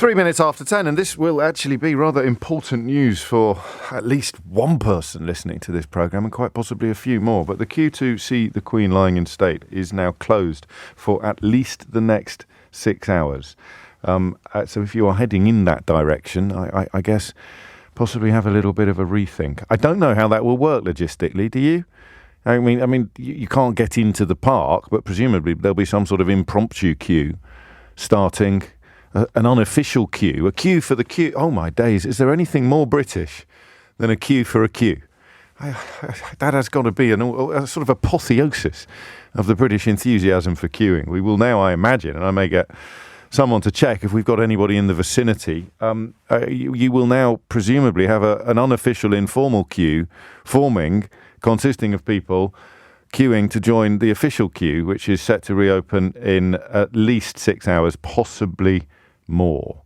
3 minutes after 10, and this will actually be rather important news for at least one person listening to this programme, and quite possibly a few more. But the queue to see the Queen lying in state is now closed for at least the next 6 hours. So if you are heading in that direction, I guess possibly have a little bit of a rethink. I don't know how that will work logistically, do you? I mean, you can't get into the park, but presumably there'll be some sort of impromptu queue starting an unofficial queue, a queue for the queue. Oh my days, is there anything more British than a queue for a queue? That has got to be a sort of apotheosis of the British enthusiasm for queuing. We will now, I imagine, and I may get someone to check if we've got anybody in the vicinity, you will now presumably have an unofficial informal queue forming, consisting of people queuing to join the official queue, which is set to reopen in at least 6 hours, possibly more.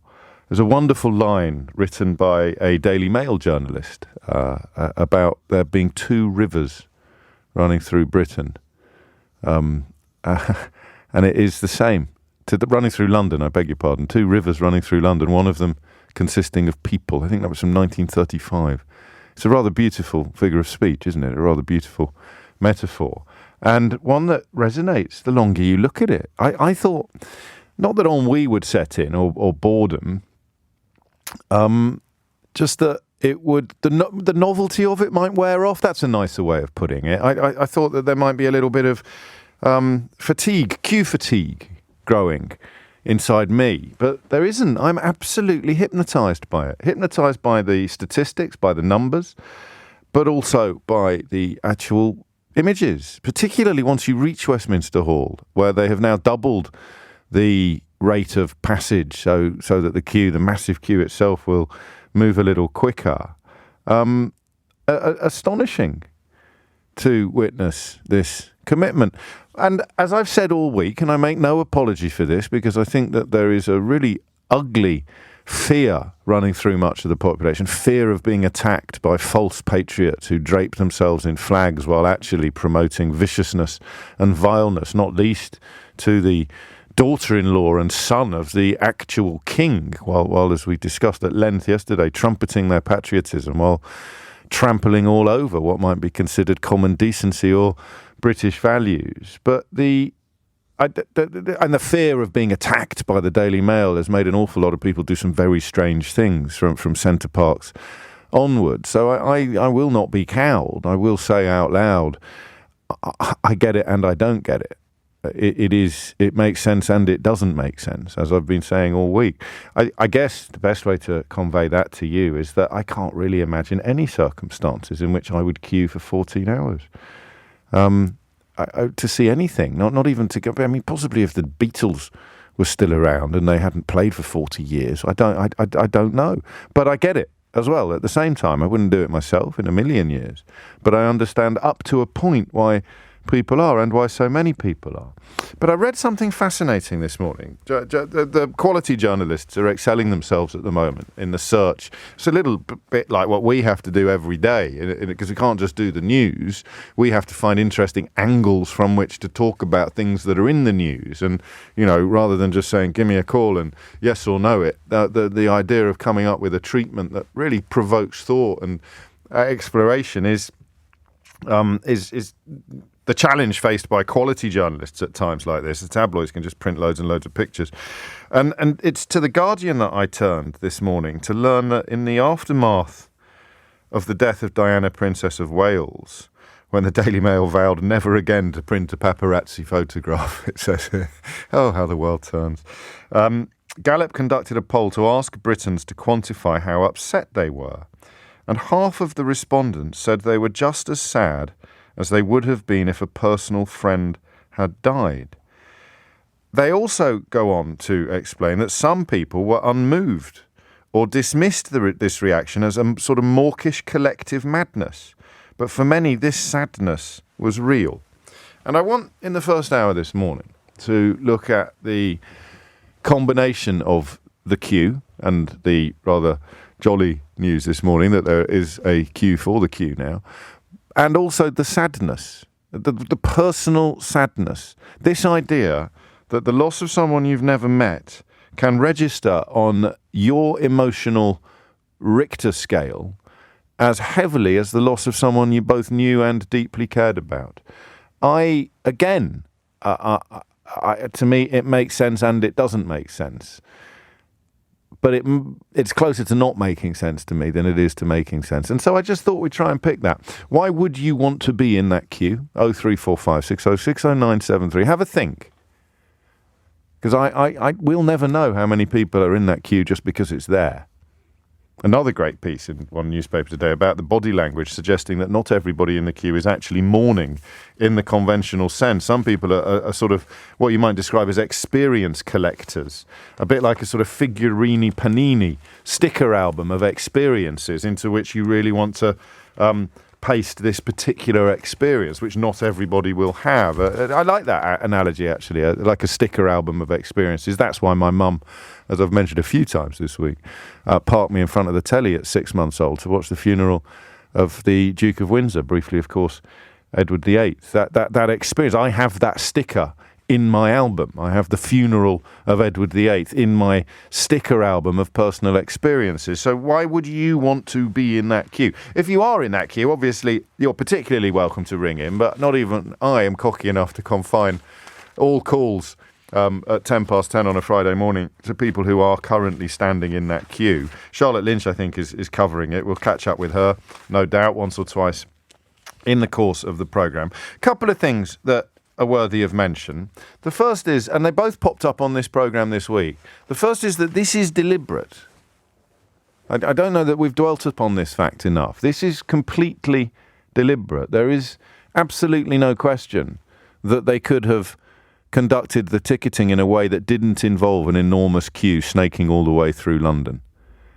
There's a wonderful line written by a Daily Mail journalist about there being two rivers running through Britain. And it is the same. Running through London, I beg your pardon. Two rivers running through London, one of them consisting of people. I think that was from 1935. It's a rather beautiful figure of speech, isn't it? A rather beautiful metaphor. And one that resonates the longer you look at it. I thought, not that ennui would set in or boredom, just that it would, the novelty of it might wear off. That's a nicer way of putting it. I thought that there might be a little bit of queue fatigue growing inside me, but there isn't. I'm absolutely hypnotized by it. Hypnotized by the statistics, by the numbers, but also by the actual images, particularly once you reach Westminster Hall, where they have now doubled the rate of passage so that the massive queue itself will move a little quicker. Astonishing to witness this commitment. And as I've said all week, and I make no apology for this, because I think that there is a really ugly fear running through much of the population, fear of being attacked by false patriots who drape themselves in flags while actually promoting viciousness and vileness, not least to the daughter-in-law and son of the actual king, while as we discussed at length yesterday, trumpeting their patriotism while trampling all over what might be considered common decency or British values. But the fear of being attacked by the Daily Mail has made an awful lot of people do some very strange things from Centre Parks onward. So I will not be cowed. I will say out loud, I get it and I don't get it. It makes sense and it doesn't make sense, as I've been saying all week. I guess the best way to convey that to you is that I can't really imagine any circumstances in which I would queue for 14 hours. To see anything, not even to go. I mean, possibly if the Beatles were still around and they hadn't played for 40 years, I don't know. But I get it as well. At the same time, I wouldn't do it myself in a million years. But I understand up to a point why people are and why so many people are. But I read something fascinating this morning. The quality journalists are excelling themselves at the moment in the search. It's a little bit like what we have to do every day, because we can't just do the news. We have to find interesting angles from which to talk about things that are in the news. And, rather than just saying, give me a call and yes or no it, the idea of coming up with a treatment that really provokes thought and exploration is the challenge faced by quality journalists at times like this. The tabloids can just print loads and loads of pictures. And it's to The Guardian that I turned this morning to learn that in the aftermath of the death of Diana, Princess of Wales, when the Daily Mail vowed never again to print a paparazzi photograph, it says here, oh, how the world turns. Gallup conducted a poll to ask Britons to quantify how upset they were. And half of the respondents said they were just as sad as they would have been if a personal friend had died. They also go on to explain that some people were unmoved or dismissed this reaction as a sort of mawkish collective madness. But for many, this sadness was real. And I want, in the first hour this morning, to look at the combination of the queue and the rather jolly news this morning that there is a queue for the queue now, and also the sadness, the personal sadness. This idea that the loss of someone you've never met can register on your emotional Richter scale as heavily as the loss of someone you both knew and deeply cared about. To me, it makes sense and it doesn't make sense. But it's closer to not making sense to me than it is to making sense. And so I just thought we'd try and pick that. Why would you want to be in that queue? 0345 60 60973. Have a think. Because we'll never know how many people are in that queue just because it's there. Another great piece in one newspaper today about the body language suggesting that not everybody in the queue is actually mourning in the conventional sense. Some people are sort of what you might describe as experience collectors, a bit like a sort of figurini panini sticker album of experiences into which you really want to paste this particular experience, which not everybody will have. I like that analogy, actually, like a sticker album of experiences. That's why my mum, as I've mentioned a few times this week, parked me in front of the telly at 6 months old to watch the funeral of the Duke of Windsor, briefly, of course, Edward VIII. That experience, I have that sticker in my album. I have the funeral of Edward VIII in my sticker album of personal experiences. So why would you want to be in that queue? If you are in that queue, obviously you're particularly welcome to ring in, but not even I am cocky enough to confine all calls at 10 past 10 on a Friday morning to people who are currently standing in that queue. Charlotte Lynch, I think, is covering it. We'll catch up with her, no doubt, once or twice in the course of the programme. Couple of things that are worthy of mention. The first is, and they both popped up on this programme this week, the first is that this is deliberate. I don't know that we've dwelt upon this fact enough. This is completely deliberate. There is absolutely no question that they could have conducted the ticketing in a way that didn't involve an enormous queue snaking all the way through London.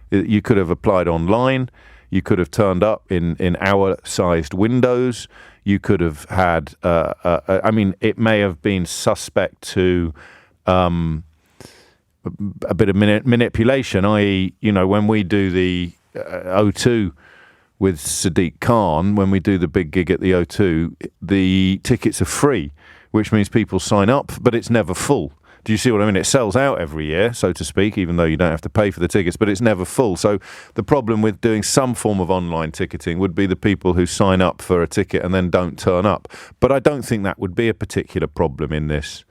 You could have applied online. You could have turned up in hour-sized windows. You could have had, it may have been suspect to a bit of manipulation, i.e., when we do the O2 with Sadiq Khan, when we do the big gig at the O2, the tickets are free, which means people sign up, but it's never full. Do you see what I mean? It sells out every year, so to speak, even though you don't have to pay for the tickets, but it's never full. So the problem with doing some form of online ticketing would be the people who sign up for a ticket and then don't turn up. But I don't think that would be a particular problem in this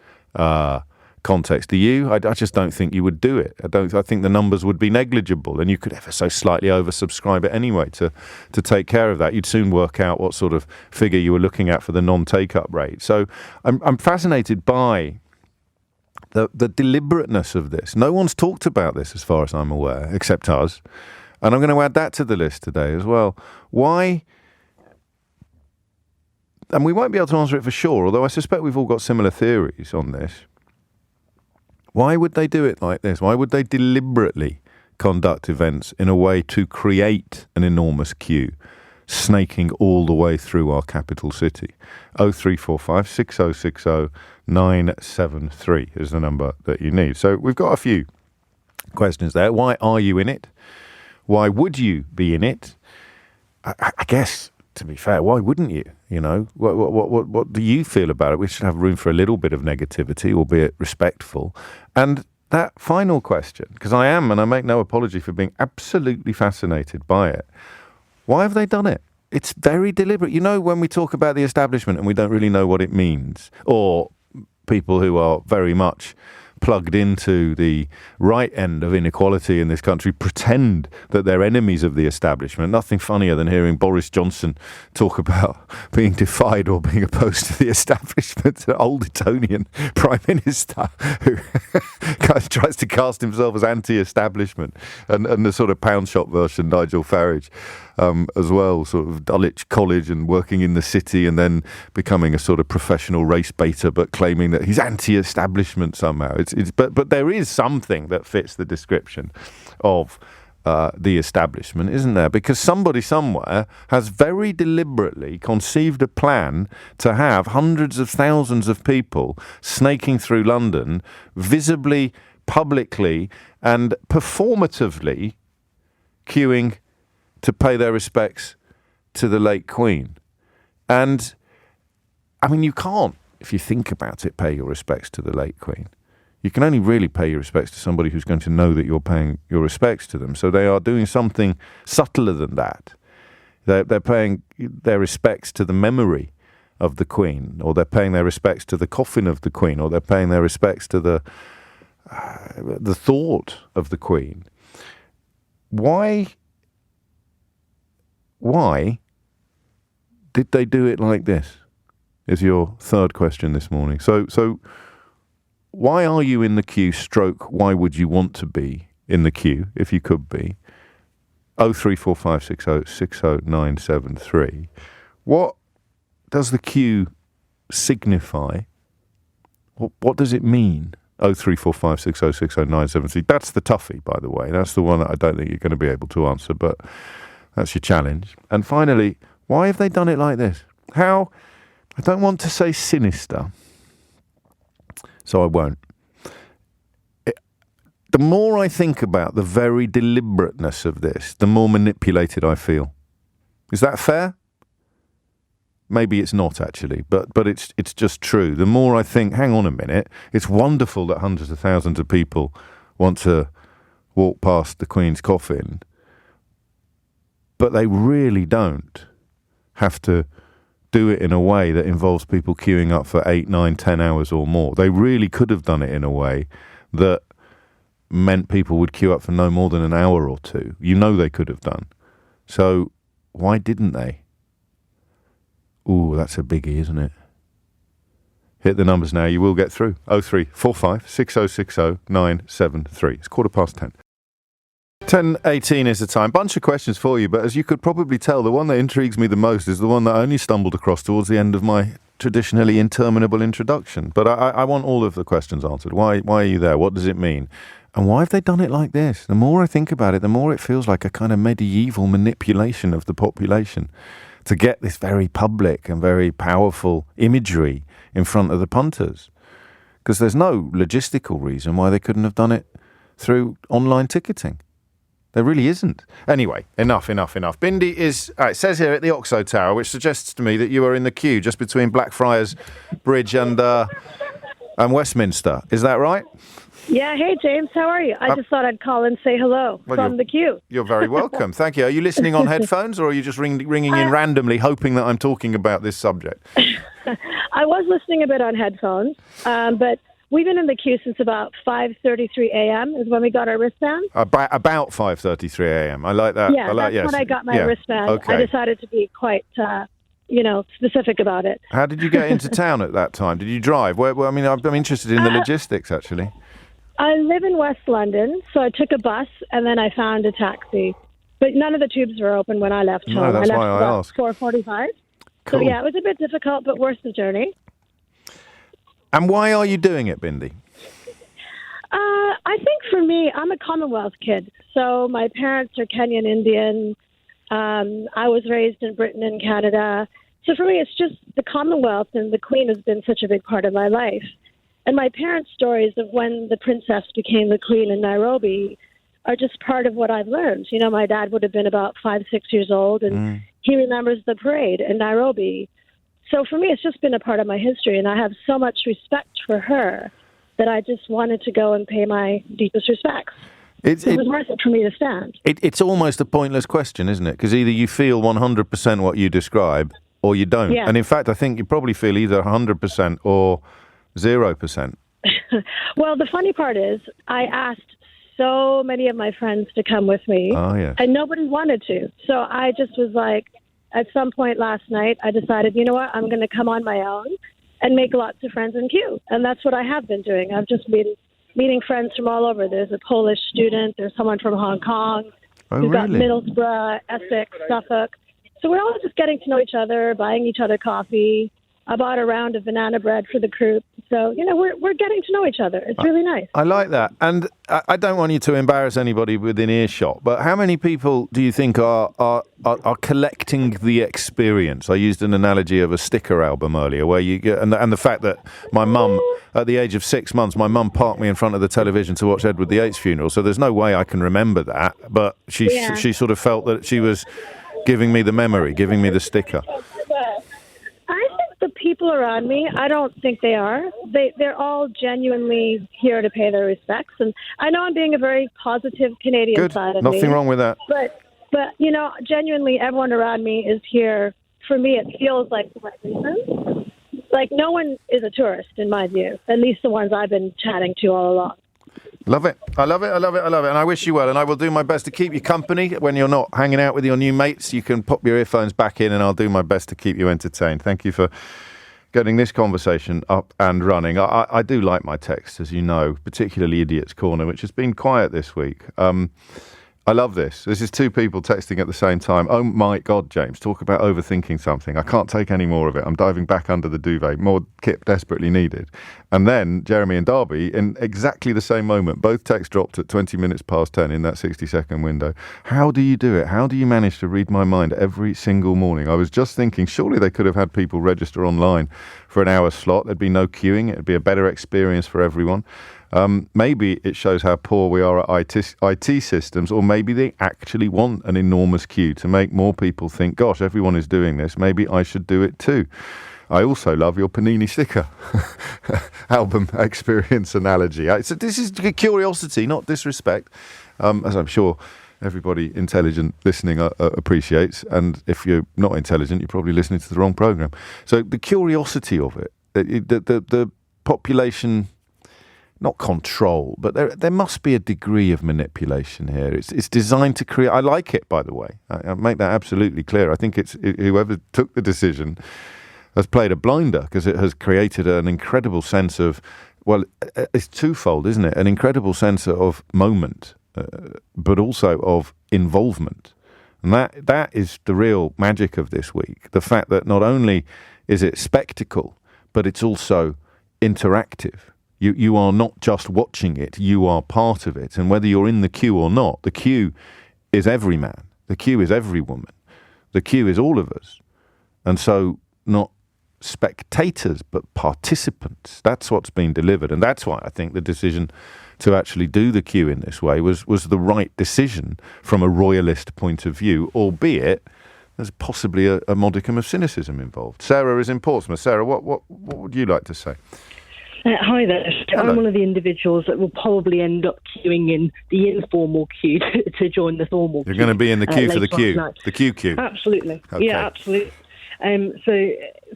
context. Do you? I just don't think you would do it. I think the numbers would be negligible, and you could ever so slightly oversubscribe it anyway to take care of that. You'd soon work out what sort of figure you were looking at for the non-take-up rate. So I'm fascinated by the deliberateness of this. No one's talked about this as far as I'm aware, except us. And I'm going to add that to the list today as well. Why? And we won't be able to answer it for sure, although I suspect we've all got similar theories on this. Why would they do it like this? Why would they deliberately conduct events in a way to create an enormous queue, snaking all the way through our capital city? 0345 6060 973 is the number that you need. So we've got a few questions there. Why are you in it? Why would you be in it? I guess, to be fair, why wouldn't you? What do you feel about it? We should have room for a little bit of negativity, albeit respectful. And that final question, because I am, and I make no apology for being absolutely fascinated by it. Why have they done it? It's very deliberate. When we talk about the establishment and we don't really know what it means, or people who are very much plugged into the right end of inequality in this country pretend that they're enemies of the establishment. Nothing funnier than hearing Boris Johnson talk about being defied or being opposed to the establishment. An old Etonian prime minister who tries to cast himself as anti-establishment, and the sort of pound shop version, Nigel Farage, as well, sort of Dulwich College and working in the city and then becoming a sort of professional race baiter, but claiming that he's anti-establishment somehow. But there is something that fits the description of the establishment, isn't there? Because somebody somewhere has very deliberately conceived a plan to have hundreds of thousands of people snaking through London, visibly, publicly, and performatively queuing to pay their respects to the late Queen. And, you can't, if you think about it, pay your respects to the late Queen. You can only really pay your respects to somebody who's going to know that you're paying your respects to them. So they are doing something subtler than that. They're paying their respects to the memory of the Queen, or they're paying their respects to the coffin of the Queen, or they're paying their respects to the thought of the Queen. Why did they do it like this? Is your third question this morning. So why are you in the queue, stroke, why would you want to be in the queue, if you could be? 03456060973. What does the queue signify? What does it mean? 03456060973. That's the toughie, by the way. That's the one that I don't think you're going to be able to answer, but that's your challenge. And finally, why have they done it like this? How, I don't want to say sinister, so I won't. The more I think about the very deliberateness of this, the more manipulated I feel. Is that fair? Maybe it's not, actually, but it's just true. The more I think, hang on a minute, it's wonderful that hundreds of thousands of people want to walk past the Queen's coffin, but they really don't have to do it in a way that involves people queuing up for 8, 9, 10 hours or more. They really could have done it in a way that meant people would queue up for no more than an hour or two. You know they could have done. So why didn't they? Ooh, that's a biggie, isn't it? Hit the numbers now. You will get through. 0345 6060 973. It's 10:15. 10:18 is the time. Bunch of questions for you, but as you could probably tell, the one that intrigues me the most is the one that I only stumbled across towards the end of my traditionally interminable introduction. But I want all of the questions answered. Why are you there? What does it mean? And why have they done it like this? The more I think about it, the more it feels like a kind of medieval manipulation of the population to get this very public and very powerful imagery in front of the punters. Because there's no logistical reason why they couldn't have done it through online ticketing. There really isn't. Anyway, enough. Bindi is, it says here at the Oxo Tower, which suggests to me that you are in the queue just between Blackfriars Bridge and Westminster. Is that right? Yeah, hey James, how are you? I just thought I'd call and say hello from the queue. You're very welcome, thank you. Are you listening on headphones, or are you just ringing in randomly, hoping that I'm talking about this subject? I was listening a bit on headphones, but we've been in the queue since about 5:33 a.m. is when we got our wristband. About 5:33 a.m. I like that. Yeah, that's when I got my wristband. Okay. I decided to be quite specific about it. How did you get into town at that time? Did you drive? I'm interested in the logistics, actually. I live in West London, so I took a bus and then I found a taxi. But none of the tubes were open when I left home. No, that's why I asked. 4:45. Cool. So yeah, it was a bit difficult, but worth the journey. And why are you doing it, Bindi? I think for me, I'm a Commonwealth kid. So my parents are Kenyan Indian. I was raised in Britain and Canada. So for me, it's just the Commonwealth, and the Queen has been such a big part of my life. And my parents' stories of when the princess became the Queen in Nairobi are just part of what I've learned. You know, my dad would have been about 5, 6 years old, and he remembers the parade in Nairobi. So for me, it's just been a part of my history, and I have so much respect for her that I just wanted to go and pay my deepest respects. It was worth it for me to stand. It's almost a pointless question, isn't it? Because either you feel 100% what you describe, or you don't. Yeah. And in fact, I think you probably feel either 100% or 0%. Well, the funny part is I asked so many of my friends to come with me, and nobody wanted to. So I just was like, at some point last night, I decided, you know what, I'm going to come on my own and make lots of friends in Queue. And that's what I have been doing. I've just been meeting friends from all over. There's a Polish student. There's someone from Hong Kong. We've got Middlesbrough, Essex, Suffolk. So we're all just getting to know each other, buying each other coffee. I bought a round of banana bread for the crew. So, we're getting to know each other. It's really nice. I like that. And I don't want you to embarrass anybody within earshot, but how many people do you think are collecting the experience? I used an analogy of a sticker album earlier, where you get, and the fact that my mum, at the age of 6 months, my mum parked me in front of the television to watch Edward VIII's funeral. So there's no way I can remember that. But she sort of felt that she was giving me the memory, giving me the sticker. people around me, I don't think they are. They're all genuinely here to pay their respects. And I know I'm being a very positive Canadian Good. side of me. Nothing wrong with that. But genuinely, everyone around me is here. For me, it feels like the right reason. Like, no one is a tourist, in my view, at least the ones I've been chatting to all along. Love it. I love it. I love it. I love it. And I wish you well. And I will do my best to keep you company when you're not hanging out with your new mates. You can pop your earphones back in and I'll do my best to keep you entertained. Thank you for getting this conversation up and running. I do like my texts, as you know, particularly Idiot's Corner, which has been quiet this week. I love this. This is two people texting at the same time. Oh my God, James, talk about overthinking something. I can't take any more of it. I'm diving back under the duvet. More kip desperately needed. And then Jeremy and Darby, in exactly the same moment, both texts dropped at 20 minutes past 10 in that 60-second window. How do you do it? How do you manage to read my mind every single morning? I was just thinking, surely they could have had people register online for an hour slot. There'd be no queuing. It'd be a better experience for everyone. Maybe it shows how poor we are at IT systems, or maybe they actually want an enormous queue to make more people think, gosh, everyone is doing this. Maybe I should do it too. I also love your Panini sticker album experience analogy. So this is curiosity, not disrespect, as I'm sure everybody intelligent listening appreciates. And if you're not intelligent, you're probably listening to the wrong program. So the curiosity of it, the population... not control, but there must be a degree of manipulation here. It's designed to create... I like it, by the way. I make that absolutely clear. I think whoever took the decision has played a blinder, because it has created an incredible sense of... Well, it's twofold, isn't it? An incredible sense of moment, but also of involvement. And that is the real magic of this week. The fact that not only is it spectacle, but it's also interactive. You are not just watching it, you are part of it. And whether you're in the queue or not, the queue is every man. The queue is every woman. The queue is all of us. And so not spectators, but participants. That's what's been delivered. And that's why I think the decision to actually do the queue in this way was the right decision from a royalist point of view, albeit there's possibly a modicum of cynicism involved. Sarah is in Portsmouth. Sarah, what would you like to say? Hi there. Hello. I'm one of the individuals that will probably end up queuing in the informal queue to join the formal queue. You're going to be in the queue for the queue, tonight. the queue. Absolutely. Okay. Yeah, absolutely. So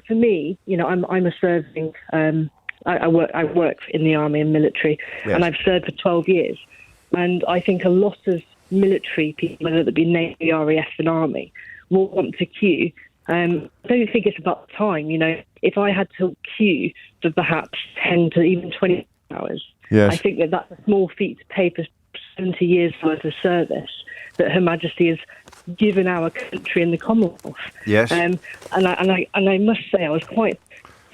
for me, I'm a serving. I work in the army and military, Yes. and I've served for 12 years. And I think a lot of military people, whether it be Navy, RAF, and Army, will want to queue. I don't think it's about time. If I had to queue for perhaps 10 to even 20 hours, Yes. I think that's a small feat to pay for 70 years worth of service that Her Majesty has given our country and the Commonwealth. Yes. And I must say I was quite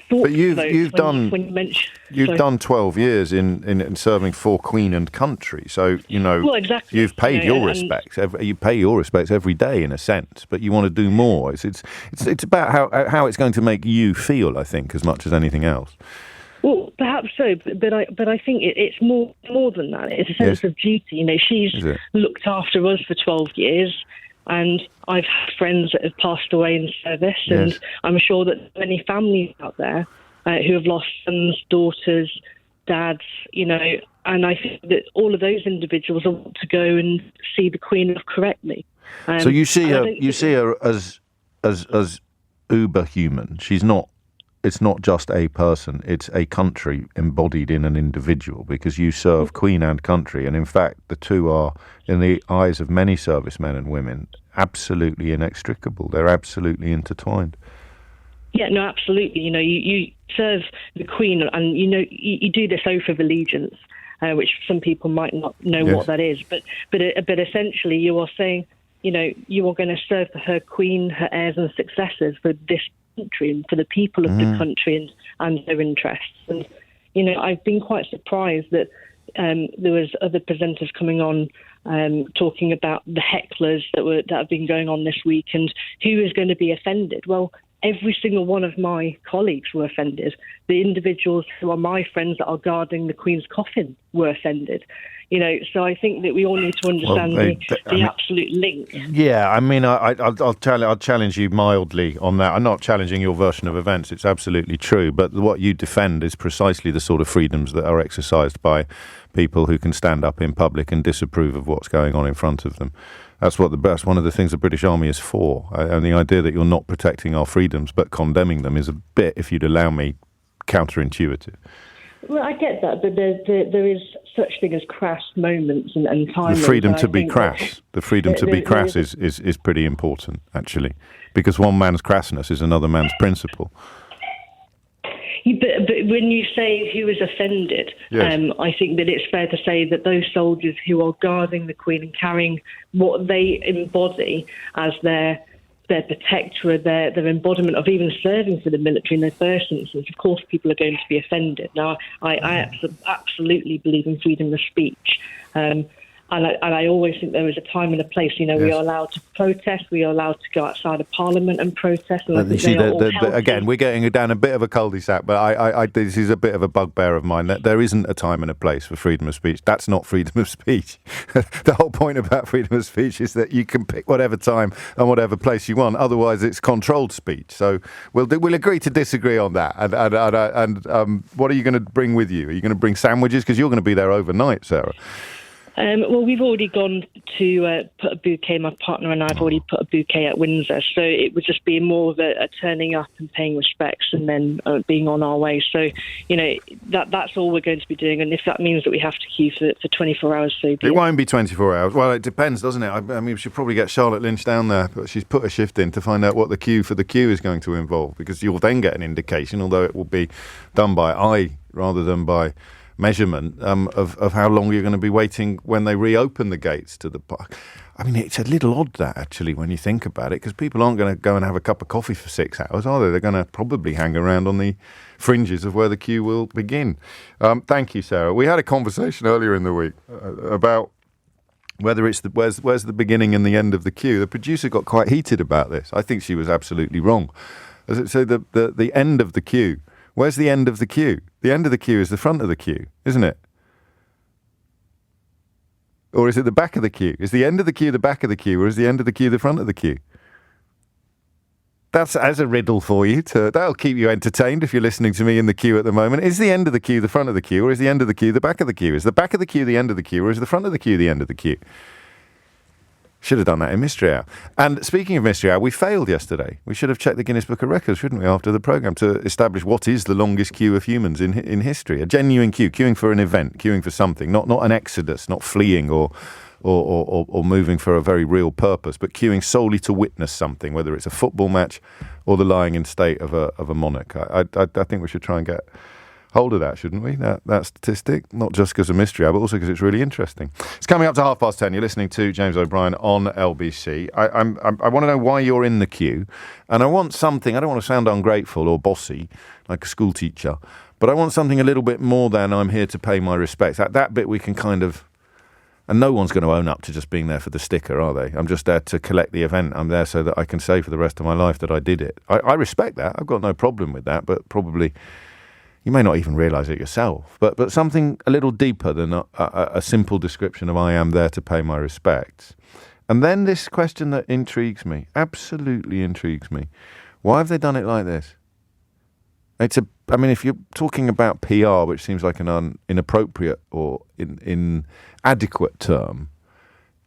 thoughtful. But you've done 12 years in serving for Queen and country, so Well, exactly. you've paid your and respects. You pay your respects every day, in a sense, but you want to do more. It's about how it's going to make you feel, I think, as much as anything else. Well, perhaps so, but I think it's more than that. It's a sense of duty. She's looked after us for 12 years, and I've had friends that have passed away in service, and I'm sure that many families out there who have lost sons, daughters, dads, and I think that all of those individuals want to go and see the Queen correctly. So you see her as uber human. She's not. It's not just a person, it's a country embodied in an individual, because you serve Queen and country. And in fact, the two are, in the eyes of many servicemen and women, absolutely inextricable. They're absolutely intertwined. Yeah, no, absolutely. You serve the Queen, and you do this oath of allegiance, which some people might not know what that is. But essentially, you are saying, you are going to serve for her Queen, her heirs and successors, for this country and for the people of the country and their interests. And I've been quite surprised that there was other presenters coming on talking about the hecklers that have been going on this week and who is going to be offended. Well, every single one of my colleagues were offended. The individuals who are my friends that are guarding the Queen's coffin were offended. So I think that we all need to understand the absolute link. Yeah, I mean, I'll challenge you mildly on that. I'm not challenging your version of events. It's absolutely true. But what you defend is precisely the sort of freedoms that are exercised by people who can stand up in public and disapprove of what's going on in front of them. That's one of the things the British Army is for. And the idea that you're not protecting our freedoms but condemning them is a bit, if you'd allow me, counterintuitive. Well, I get that, but there is such thing as crass moments and time. The freedom to be crass. The freedom to be crass is pretty important, actually, because one man's crassness is another man's principle. But when you say who is offended, yes. I think that it's fair to say that those soldiers who are guarding the Queen and carrying what they embody as their protectorate, their embodiment of even serving for the military in the first instance, of course people are going to be offended. Now, I absolutely believe in freedom of speech. And I always think there is a time and a place. We are allowed to protest. We are allowed to go outside of Parliament and protest. And again, we're getting down a bit of a cul-de-sac, but this is a bit of a bugbear of mine. That there isn't a time and a place for freedom of speech. That's not freedom of speech. The whole point about freedom of speech is that you can pick whatever time and whatever place you want. Otherwise, it's controlled speech. So we'll agree to disagree on that. And what are you going to bring with you? Are you going to bring sandwiches? Because you're going to be there overnight, Sarah. Well, we've already gone to put a bouquet. My partner and I have already put a bouquet at Windsor. So it would just be more of a turning up and paying respects and then being on our way. So, that's all we're going to be doing. And if that means that we have to queue for 24 hours, so be it. It won't be 24 hours. Well, it depends, doesn't it? I mean, we should probably get Charlotte Lynch down there, but she's put a shift in to find out what the queue for the queue is going to involve, because you'll then get an indication, although it will be done by eye rather than by measurement of how long you're going to be waiting when they reopen the gates to the park. I mean, it's a little odd that, actually, when you think about it, because people aren't going to go and have a cup of coffee for 6 hours, are they? They're going to probably hang around on the fringes of where the queue will begin. Thank you, Sarah. We had a conversation earlier in the week about whether it's where's the beginning and the end of the queue. The producer got quite heated about this. I think she was absolutely wrong. So the end of the queue. Where's the end of the queue? The end of the queue is the front of the queue, isn't it? Or is it the back of the queue? Is the end of the queue the back of the queue, or is the end of the queue the front of the queue? That's as a riddle for you. That'll keep you entertained if you're listening to me in the queue at the moment. Is the end of the queue the front of the queue, or is the end of the queue the back of the queue? Is the back of the queue the end of the queue, or is the front of the queue the end of the queue? Should have done that in Mystery Hour. And speaking of Mystery Hour, we failed yesterday. We should have checked the Guinness Book of Records, shouldn't we, after the programme, to establish what is the longest queue of humans in history. A genuine queue, queuing for an event, queuing for something, not an exodus, not fleeing or moving for a very real purpose, but queuing solely to witness something, whether it's a football match or the lying in state of a monarch. I think we should try and get hold of that, shouldn't we? That statistic, not just because of Mystery Hour, but also because it's really interesting. It's coming up to 10:30. You're listening to James O'Brien on LBC. I want to know why you're in the queue, and I want something. I don't want to sound ungrateful or bossy like a school teacher, but I want something a little bit more than I'm here to pay my respects. That bit we can kind of. And no one's going to own up to just being there for the sticker, are they? I'm just there to collect the event. I'm there so that I can say for the rest of my life that I did it. I respect that. I've got no problem with that, but probably. You may not even realise it yourself, but something a little deeper than a simple description of I am there to pay my respects. And then this question that intrigues me, absolutely intrigues me. Why have they done it like this? I mean, if you're talking about PR, which seems like an inappropriate or inadequate term,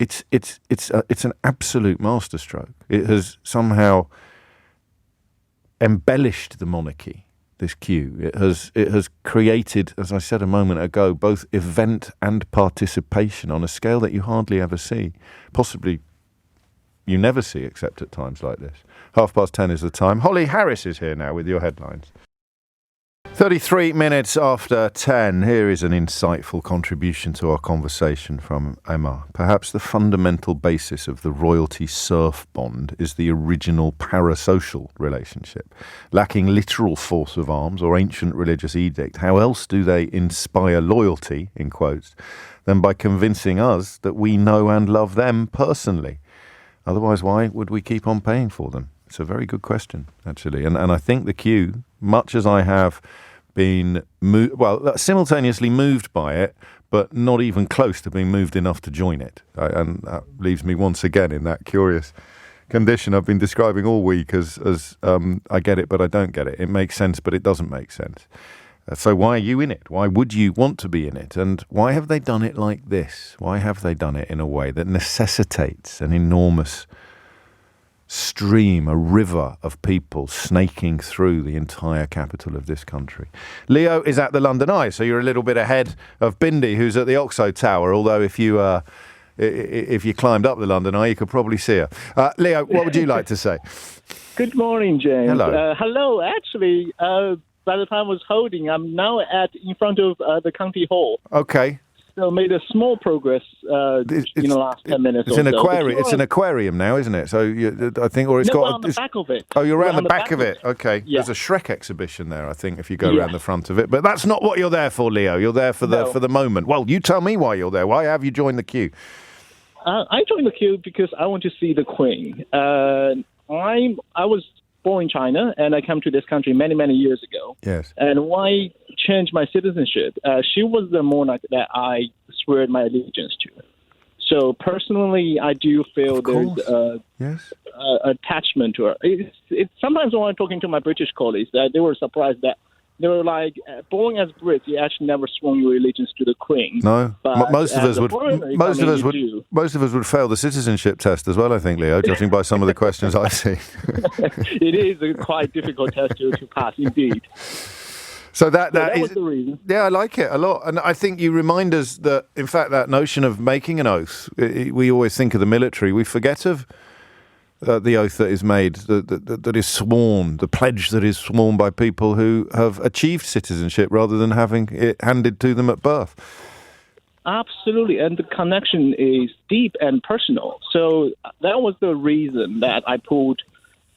it's an absolute masterstroke. It has somehow embellished the monarchy. This queue. It has created, as I said a moment ago, both event and participation on a scale that you hardly ever see. Possibly you never see except at times like this. 10:30 is the time. Holly Harris is here now with your headlines. 33 minutes after 10, here is an insightful contribution to our conversation from Emma. Perhaps the fundamental basis of the royalty serf bond is the original parasocial relationship. Lacking literal force of arms or ancient religious edict, how else do they inspire loyalty, in quotes, than by convincing us that we know and love them personally? Otherwise, why would we keep on paying for them? It's a very good question, actually. And I think the queue, much as I have been simultaneously moved by it, but not even close to being moved enough to join it. And that leaves me once again in that curious condition I've been describing all week as I get it, but I don't get it. It makes sense, but it doesn't make sense. So why are you in it? Why would you want to be in it? And why have they done it like this? Why have they done it in a way that necessitates an enormous stream, a river of people snaking through the entire capital of this country? Leo is at the London Eye, so you're a little bit ahead of Bindi, who's at the Oxo Tower, although if you climbed up the London Eye, you could probably see her. Leo, what would you like to say? Good morning, James. Hello. Hello. Actually, by the time I was holding, I'm now in front of the county hall. Okay. So made a small progress in the last 10 minutes. It's an aquarium now, isn't it? So I think, or it's got on the back of it. Oh, you're around the back of it. Okay. Yeah. There's a Shrek exhibition there, I think, if you go around the front of it. But that's not what you're there for, Leo. You're there for the moment. Well, you tell me why you're there. Why have you joined the queue? I joined the queue because I want to see the Queen. I was born in China, and I came to this country many, many years ago. Yes. And why change my citizenship? She was the monarch that I swear my allegiance to. So personally, I do feel there's attachment to her. It's sometimes when I'm talking to my British colleagues, that they were surprised that they were like, born as Brits, you actually never sworn your allegiance to the Queen. No, but most of us would fail the citizenship test as well, I think, Leo, judging by some of the questions I've seen. It is a quite difficult test to pass, indeed. So that was the reason. Yeah, I like it a lot. And I think you remind us that, in fact, that notion of making an oath, we always think of the military. We forget of the oath that is made, that is sworn, the pledge that is sworn by people who have achieved citizenship rather than having it handed to them at birth. Absolutely, and the connection is deep and personal. So that was the reason that I pulled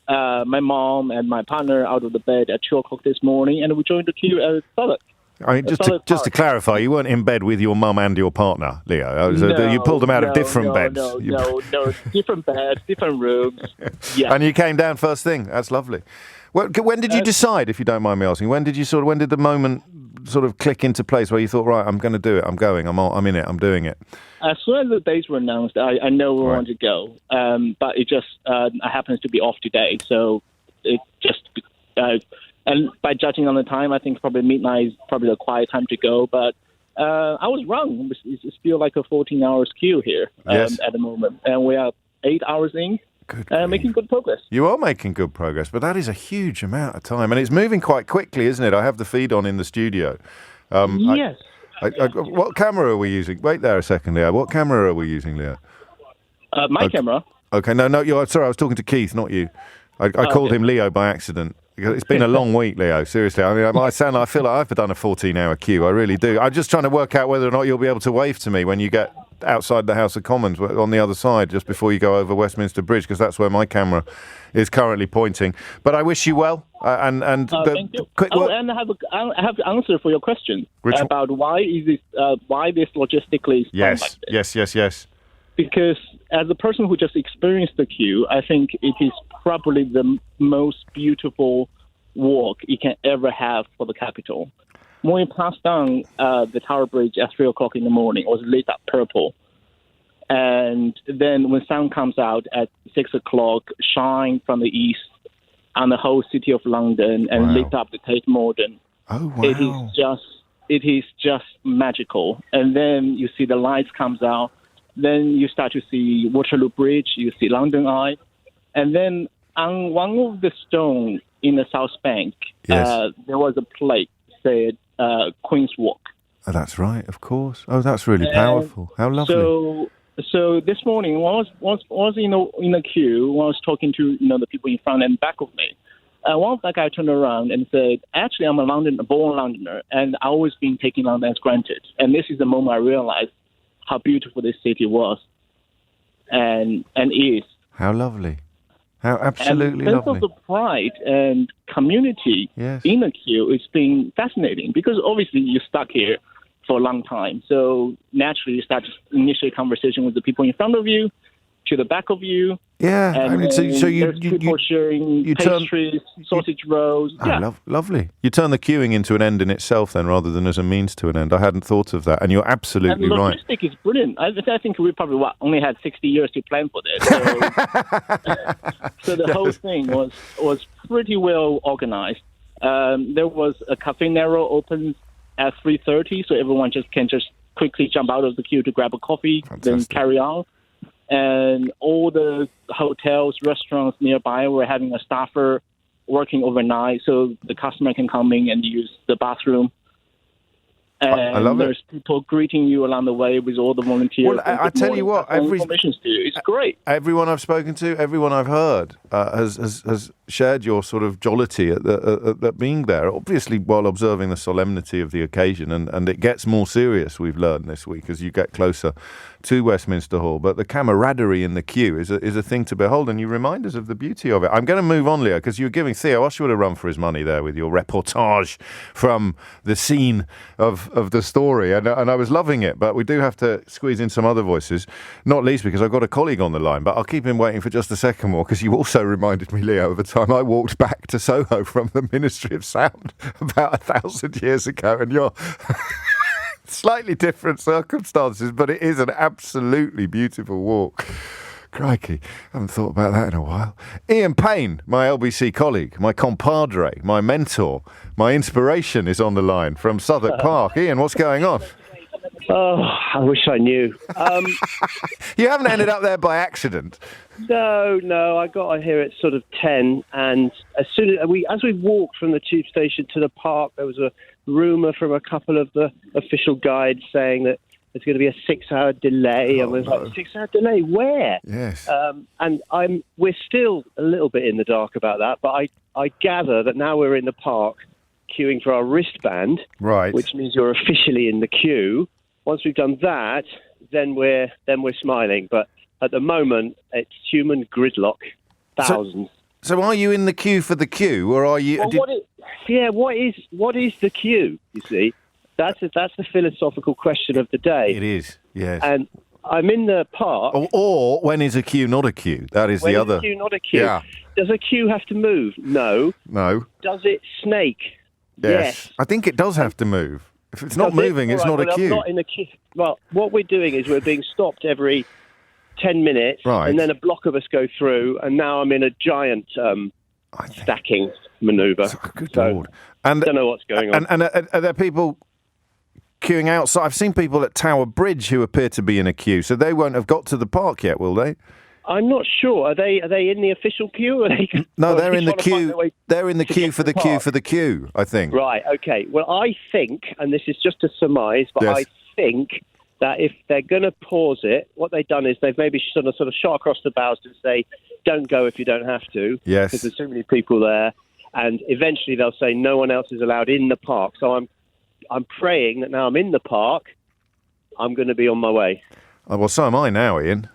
my mom and my partner out of the bed at 2 o'clock this morning, and we joined the queue at Southwark. I mean, just to clarify, you weren't in bed with your mum and your partner, Leo. You pulled them out of different beds. No, different beds, different rooms. Yeah. And you came down first thing. That's lovely. When did you decide, if you don't mind me asking? When did the moment sort of click into place where you thought, right, I'm going to do it, I'm in it, I'm doing it? As soon as the dates were announced, I know we wanted to go. But it just happens to be off today, so it just. And by judging on the time, I think probably midnight is probably a quiet time to go. But I was wrong. It's still like a 14 hours queue here at the moment. And we are 8 hours in, making good progress. You are making good progress, but that is a huge amount of time. And it's moving quite quickly, isn't it? I have the feed on in the studio. Yes. What camera are we using? Wait there a second, Leo. What camera are we using, Leo? My camera. Okay, no, sorry, I was talking to Keith, not you. I called him Leo by accident. It's been a long week, Leo. Seriously, I mean, I feel like I've done a 14-hour queue. I really do. I'm just trying to work out whether or not you'll be able to wave to me when you get outside the House of Commons on the other side, just before you go over Westminster Bridge, because that's where my camera is currently pointing. But I wish you well. Thank you. And I have the answer for your question about why this logistically is like this. Yes. Because as a person who just experienced the queue, I think it is probably the most beautiful walk you can ever have for the capital. When we passed down the Tower Bridge at 3 o'clock in the morning, it was lit up purple. And then when sun comes out at 6 o'clock, shine from the east on the whole city of London and lit up the Tate Modern. Oh, wow. It is just magical. And then you see the lights comes out. Then you start to see Waterloo Bridge, you see London Eye. And then on one of the stones in the South Bank, there was a plate that said Queen's Walk. Oh, that's right, of course. Oh, that's really powerful. How lovely. So this morning, when I was in the queue, when I was talking to the people in front and back of me, one of that guy turned around and said, actually, I'm a born Londoner, and I've always been taking London as granted. And this is the moment I realized how beautiful this city was and is. How lovely. How absolutely lovely. And the sense of the pride and community in the queue has been fascinating, because obviously you're stuck here for a long time. So naturally you start to initiate conversation with the people in front of you, to the back of you, Yeah, And I mean, so there's people sharing pastries, sausage rolls. Lovely. You turn the queuing into an end in itself then, rather than as a means to an end. I hadn't thought of that, and you're absolutely and the right. logistic is brilliant. I think we probably only had 60 years to plan for this. So the whole thing was pretty well organized. There was a Cafe Nero open at 3:30, so everyone can quickly jump out of the queue to grab a coffee, then carry on. And all the hotels, restaurants nearby were having a staffer working overnight, so the customer can come in and use the bathroom. And I love there's people greeting you along the way with all the volunteers. Well, I tell you what, it's great. Everyone I've spoken to, everyone I've heard has shared your sort of jollity at being there, obviously while observing the solemnity of the occasion, and it gets more serious, we've learned this week, as you get closer to Westminster Hall. But the camaraderie in the queue is a thing to behold, and you remind us of the beauty of it. I'm going to move on, Leo, because you were giving Theo Oshawood a run for his money there with your reportage from the scene of the story, and I was loving it. But we do have to squeeze in some other voices, not least because I've got a colleague on the line, but I'll keep him waiting for just a second more, because you also reminded me, Leo, of the time I walked back to Soho from the Ministry of Sound about 1,000 years ago, and you're slightly different circumstances, but it is an absolutely beautiful walk. Crikey, haven't thought about that in a while. Ian Payne, my LBC colleague, my compadre, my mentor, my inspiration, is on the line from Southwark Park. Ian, what's going on? Oh, I wish I knew. You haven't ended up there by accident. No, I got here at sort of 10, and as we walked from the tube station to the park, there was a rumour from a couple of the official guides saying that there's going to be a 6-hour delay. And we're like, 6-hour delay? Where? Yes. And we're still a little bit in the dark about that, but I gather that now we're in the park queuing for our wristband, right, which means you're officially in the queue. Once we've done that, then we're smiling. But at the moment, it's human gridlock, thousands. So are you in the queue for the queue, or are you? Well, what is the queue? You see, that's the philosophical question of the day. It is, yes. And I'm in the park. Or when is a queue not a queue? That is the other. When is a queue not a queue? Yeah. Does a queue have to move? No. Does it snake? Yes. I think it does have to move. If it's not moving, it's not a queue. I'm not in a queue. Well, what we're doing is we're being stopped every 10 minutes, right, and then a block of us go through, and now I'm in a giant stacking manoeuvre. Good Lord. And I don't know what's going on. And are there people queuing outside? I've seen people at Tower Bridge who appear to be in a queue, so they won't have got to the park yet, will they? I'm not sure. Are they in the official queue? Or No, they're in the queue. They're in the queue for the queue for the queue, I think. Right, okay. Well, I think, and this is just a surmise, but yes, I think that if they're going to pause it, what they've done is they've maybe sort of shot across the bows to say, don't go if you don't have to. Yes. Because there's too many people there. And eventually they'll say no one else is allowed in the park. So I'm praying that now I'm in the park, I'm going to be on my way. Oh, well, so am I now, Ian.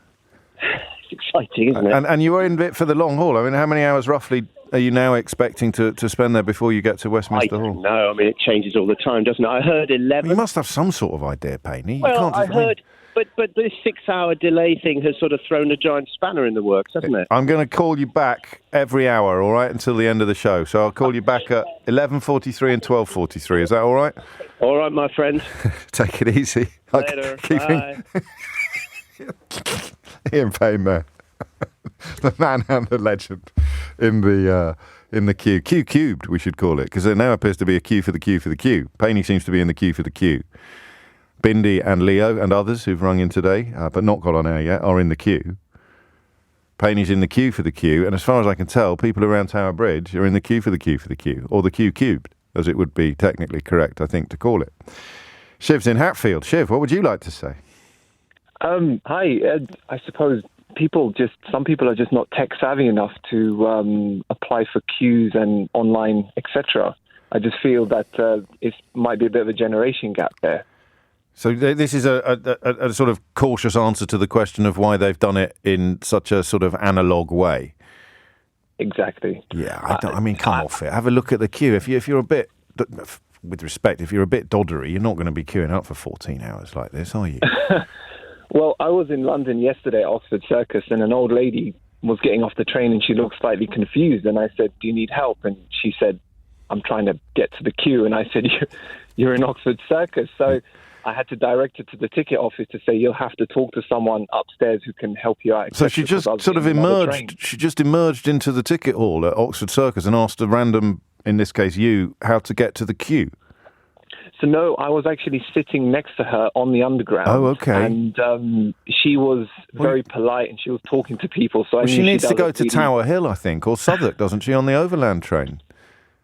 It's exciting, isn't it? And you are in it for the long haul. I mean, how many hours roughly are you now expecting to spend there before you get to Westminster Hall? I don't know. I mean, it changes all the time, doesn't it? I heard 11. You must have some sort of idea, Payne. Well, I heard... But this 6-hour delay thing has sort of thrown a giant spanner in the works, hasn't it? I'm going to call you back every hour, all right, until the end of the show. So I'll call you back at 11:43 and 12:43. Is that all right? All right, my friend. Take it easy. Later. Bye. Ian Payne there. The man and the legend in the queue. Queue cubed, we should call it, because there now appears to be a queue for the queue for the queue. Payne seems to be in the queue for the queue. Bindi and Leo and others who've rung in today, but not got on air yet, are in the queue. Payne's in the queue for the queue, and as far as I can tell, people around Tower Bridge are in the queue for the queue for the queue, or the queue cubed, as it would be technically correct, I think, to call it. Shiv's in Hatfield. Shiv, what would you like to say? Hi, Ed. I suppose some people are just not tech savvy enough to apply for queues and online, etc. I just feel that it might be a bit of a generation gap there. So this is a sort of cautious answer to the question of why they've done it in such a sort of analogue way. Exactly. Yeah, I mean, come off it. Have a look at the queue. If you're a bit, with respect, if you're a bit doddery, you're not going to be queuing up for 14 hours like this, are you? Well, I was in London yesterday at Oxford Circus, and an old lady was getting off the train and she looked slightly confused. And I said, "Do you need help?" And she said, "I'm trying to get to the queue." And I said, "You're in Oxford Circus." So I had to direct her to the ticket office to say, "You'll have to talk to someone upstairs who can help you out." So she just sort of emerged. She just emerged into the ticket hall at Oxford Circus and asked a random, in this case you, how to get to the queue. So no, I was actually sitting next to her on the underground. Oh, okay. And she was very polite and she was talking to people. So she needs to go to Tower Hill, I think, or Southwark, doesn't she, on the overland train?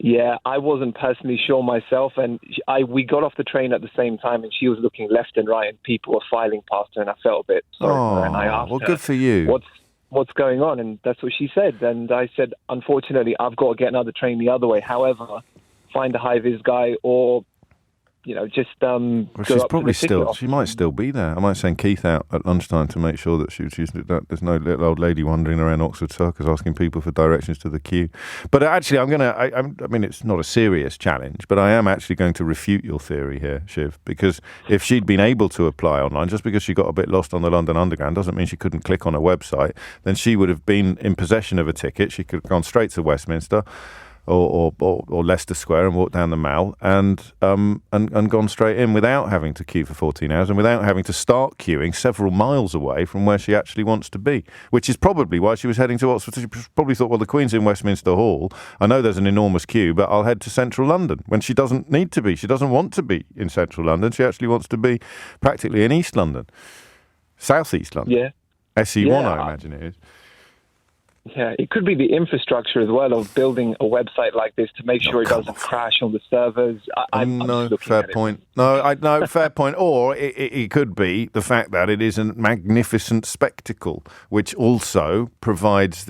Yeah, I wasn't personally sure myself, and we got off the train at the same time, and she was looking left and right, and people were filing past her, and I felt a bit sorry for her, and I asked her, good for you. What's going on? And that's what she said, and I said, unfortunately, I've got to get another train the other way. However, find a high-vis guy, or just well, she's probably still. She might still be there. I might send Keith out at lunchtime to make sure that there's no little old lady wandering around Oxford Circus asking people for directions to the queue. But actually, I mean, it's not a serious challenge, but I am actually going to refute your theory here, Shiv, because if she'd been able to apply online, just because she got a bit lost on the London Underground doesn't mean she couldn't click on a website. Then she would have been in possession of a ticket. She could have gone straight to Westminster or Leicester Square and walked down the Mall and gone straight in without having to queue for 14 hours and without having to start queuing several miles away from where she actually wants to be, which is probably why she was heading to Oxford. She probably thought, well, the Queen's in Westminster Hall. I know there's an enormous queue, but I'll head to central London, when she doesn't need to be. She doesn't want to be in central London. She actually wants to be practically in East London, South East London. Yeah. SE1, I imagine it is. Yeah, it could be the infrastructure as well of building a website like this to make sure it doesn't crash on the servers. Fair point. No, fair point. Or it could be the fact that it is a magnificent spectacle, which also provides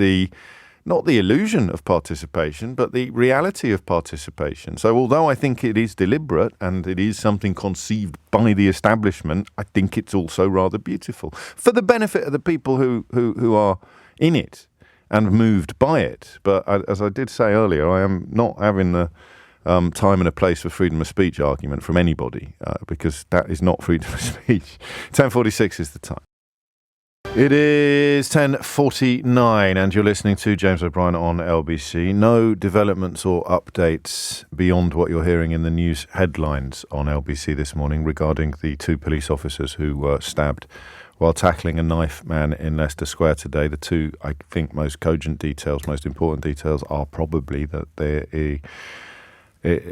not the illusion of participation, but the reality of participation. So although I think it is deliberate and it is something conceived by the establishment, I think it's also rather beautiful for the benefit of the people who are in it and moved by it. But as I did say earlier, I am not having the time and a place for freedom of speech argument from anybody, because that is not freedom of speech. 10:46 is the time. It is 10:49 and you're listening to James O'Brien on LBC. No developments or updates beyond what you're hearing in the news headlines on LBC this morning regarding the two police officers who were stabbed while tackling a knife man in Leicester Square today. The two, I think, most cogent details, most important details are probably that they're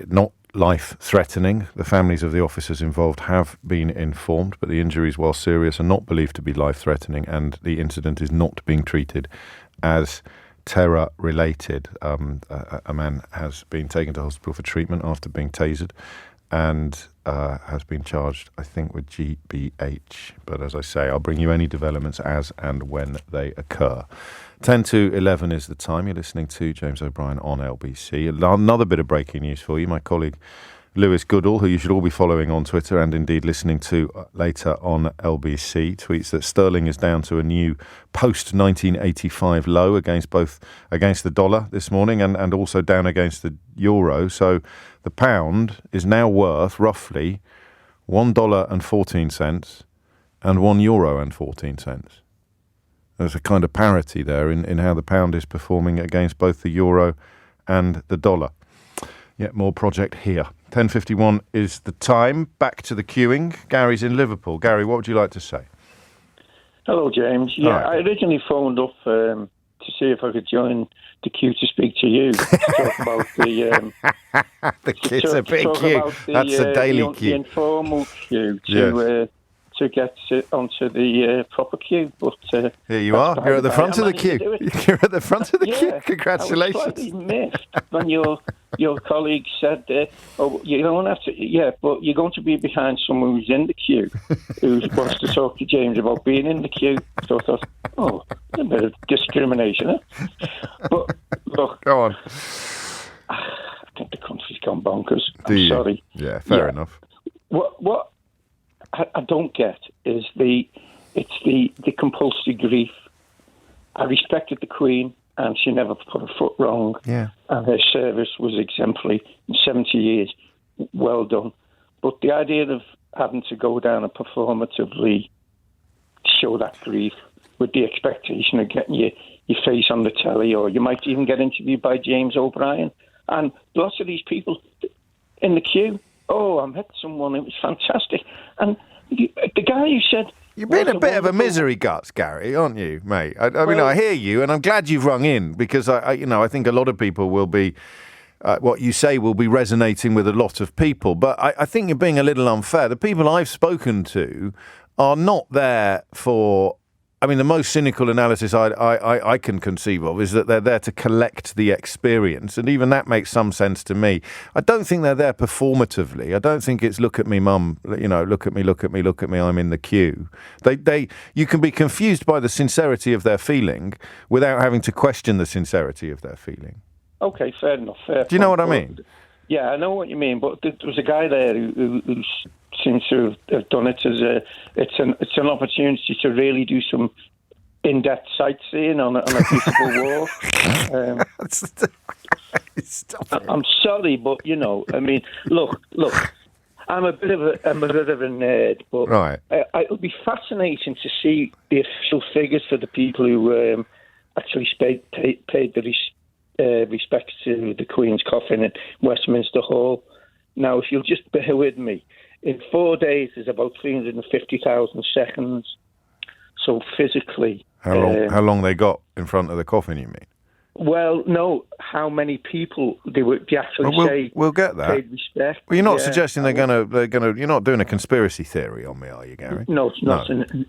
not life-threatening. The families of the officers involved have been informed, but the injuries, while serious, are not believed to be life-threatening, and the incident is not being treated as terror-related. A man has been taken to hospital for treatment after being tasered and has been charged, I think, with GBH. But as I say, I'll bring you any developments as and when they occur. 10 to 11 is the time. You're listening to James O'Brien on LBC. Another bit of breaking news for you. My colleague Lewis Goodall, who you should all be following on Twitter and indeed listening to later on LBC, tweets that sterling is down to a new post-1985 low against the dollar this morning and also down against the euro. So the pound is now worth roughly $1.14 and €1.14. There's a kind of parity there in how the pound is performing against both the euro and the dollar. Yet more project here. 10:51 is the time. Back to the queuing. Gary's in Liverpool. Gary, what would you like to say? Hello, James. Yeah, right. I originally phoned up to see if I could join the queue to speak to you. To talk about the... the queue's a big queue. That's a daily queue. The informal queue to get onto the proper queue. But here you are. You're at the front of the queue. You're at the front of the queue. Congratulations. I was slightly missed when your colleague said, "Oh, you don't have to." Yeah, but you're going to be behind someone who's in the queue, who wants to talk to James about being in the queue. So I thought, oh, a bit of discrimination. Eh? But look, go on. I think the country's gone bonkers. I'm sorry. Yeah, fair enough. What I don't get is the compulsory grief. I respected the Queen, and she never put her foot wrong. Yeah. And her service was exemplary in 70 years. Well done. But the idea of having to go down and performatively show that grief with the expectation of getting your face on the telly, or you might even get interviewed by James O'Brien. And lots of these people in the queue, I met someone, it was fantastic. And the guy who said... You're being a bit of a misery guts, Gary, aren't you, mate? I mean, I hear you, and I'm glad you've rung in, because I think a lot of people will be... what you say will be resonating with a lot of people. But I think you're being a little unfair. The people I've spoken to are not there for... I mean, the most cynical analysis I can conceive of is that they're there to collect the experience, and even that makes some sense to me. I don't think they're there performatively. I don't think it's look at me, mum, look at me, I'm in the queue. You can be confused by the sincerity of their feeling without having to question the sincerity of their feeling. Okay, fair enough. Do you know what I mean? Yeah, I know what you mean, but there was a guy there who seems to have done it as it's an opportunity to really do some in-depth sightseeing on a beautiful walk. I'm sorry, but I mean, look. I'm a bit of a nerd, but right. It'll be fascinating to see the official figures for the people who actually paid the respects to the Queen's coffin at Westminster Hall. Now, if you'll just bear with me, in 4 days there's about 350,000 seconds. So physically... How long they got in front of the coffin, you mean? Well, no, how many people they actually say we'll get that. Paid respect. Well, you're not suggesting they're gonna. You're not doing a conspiracy theory on me, are you, Gary? No, it's not.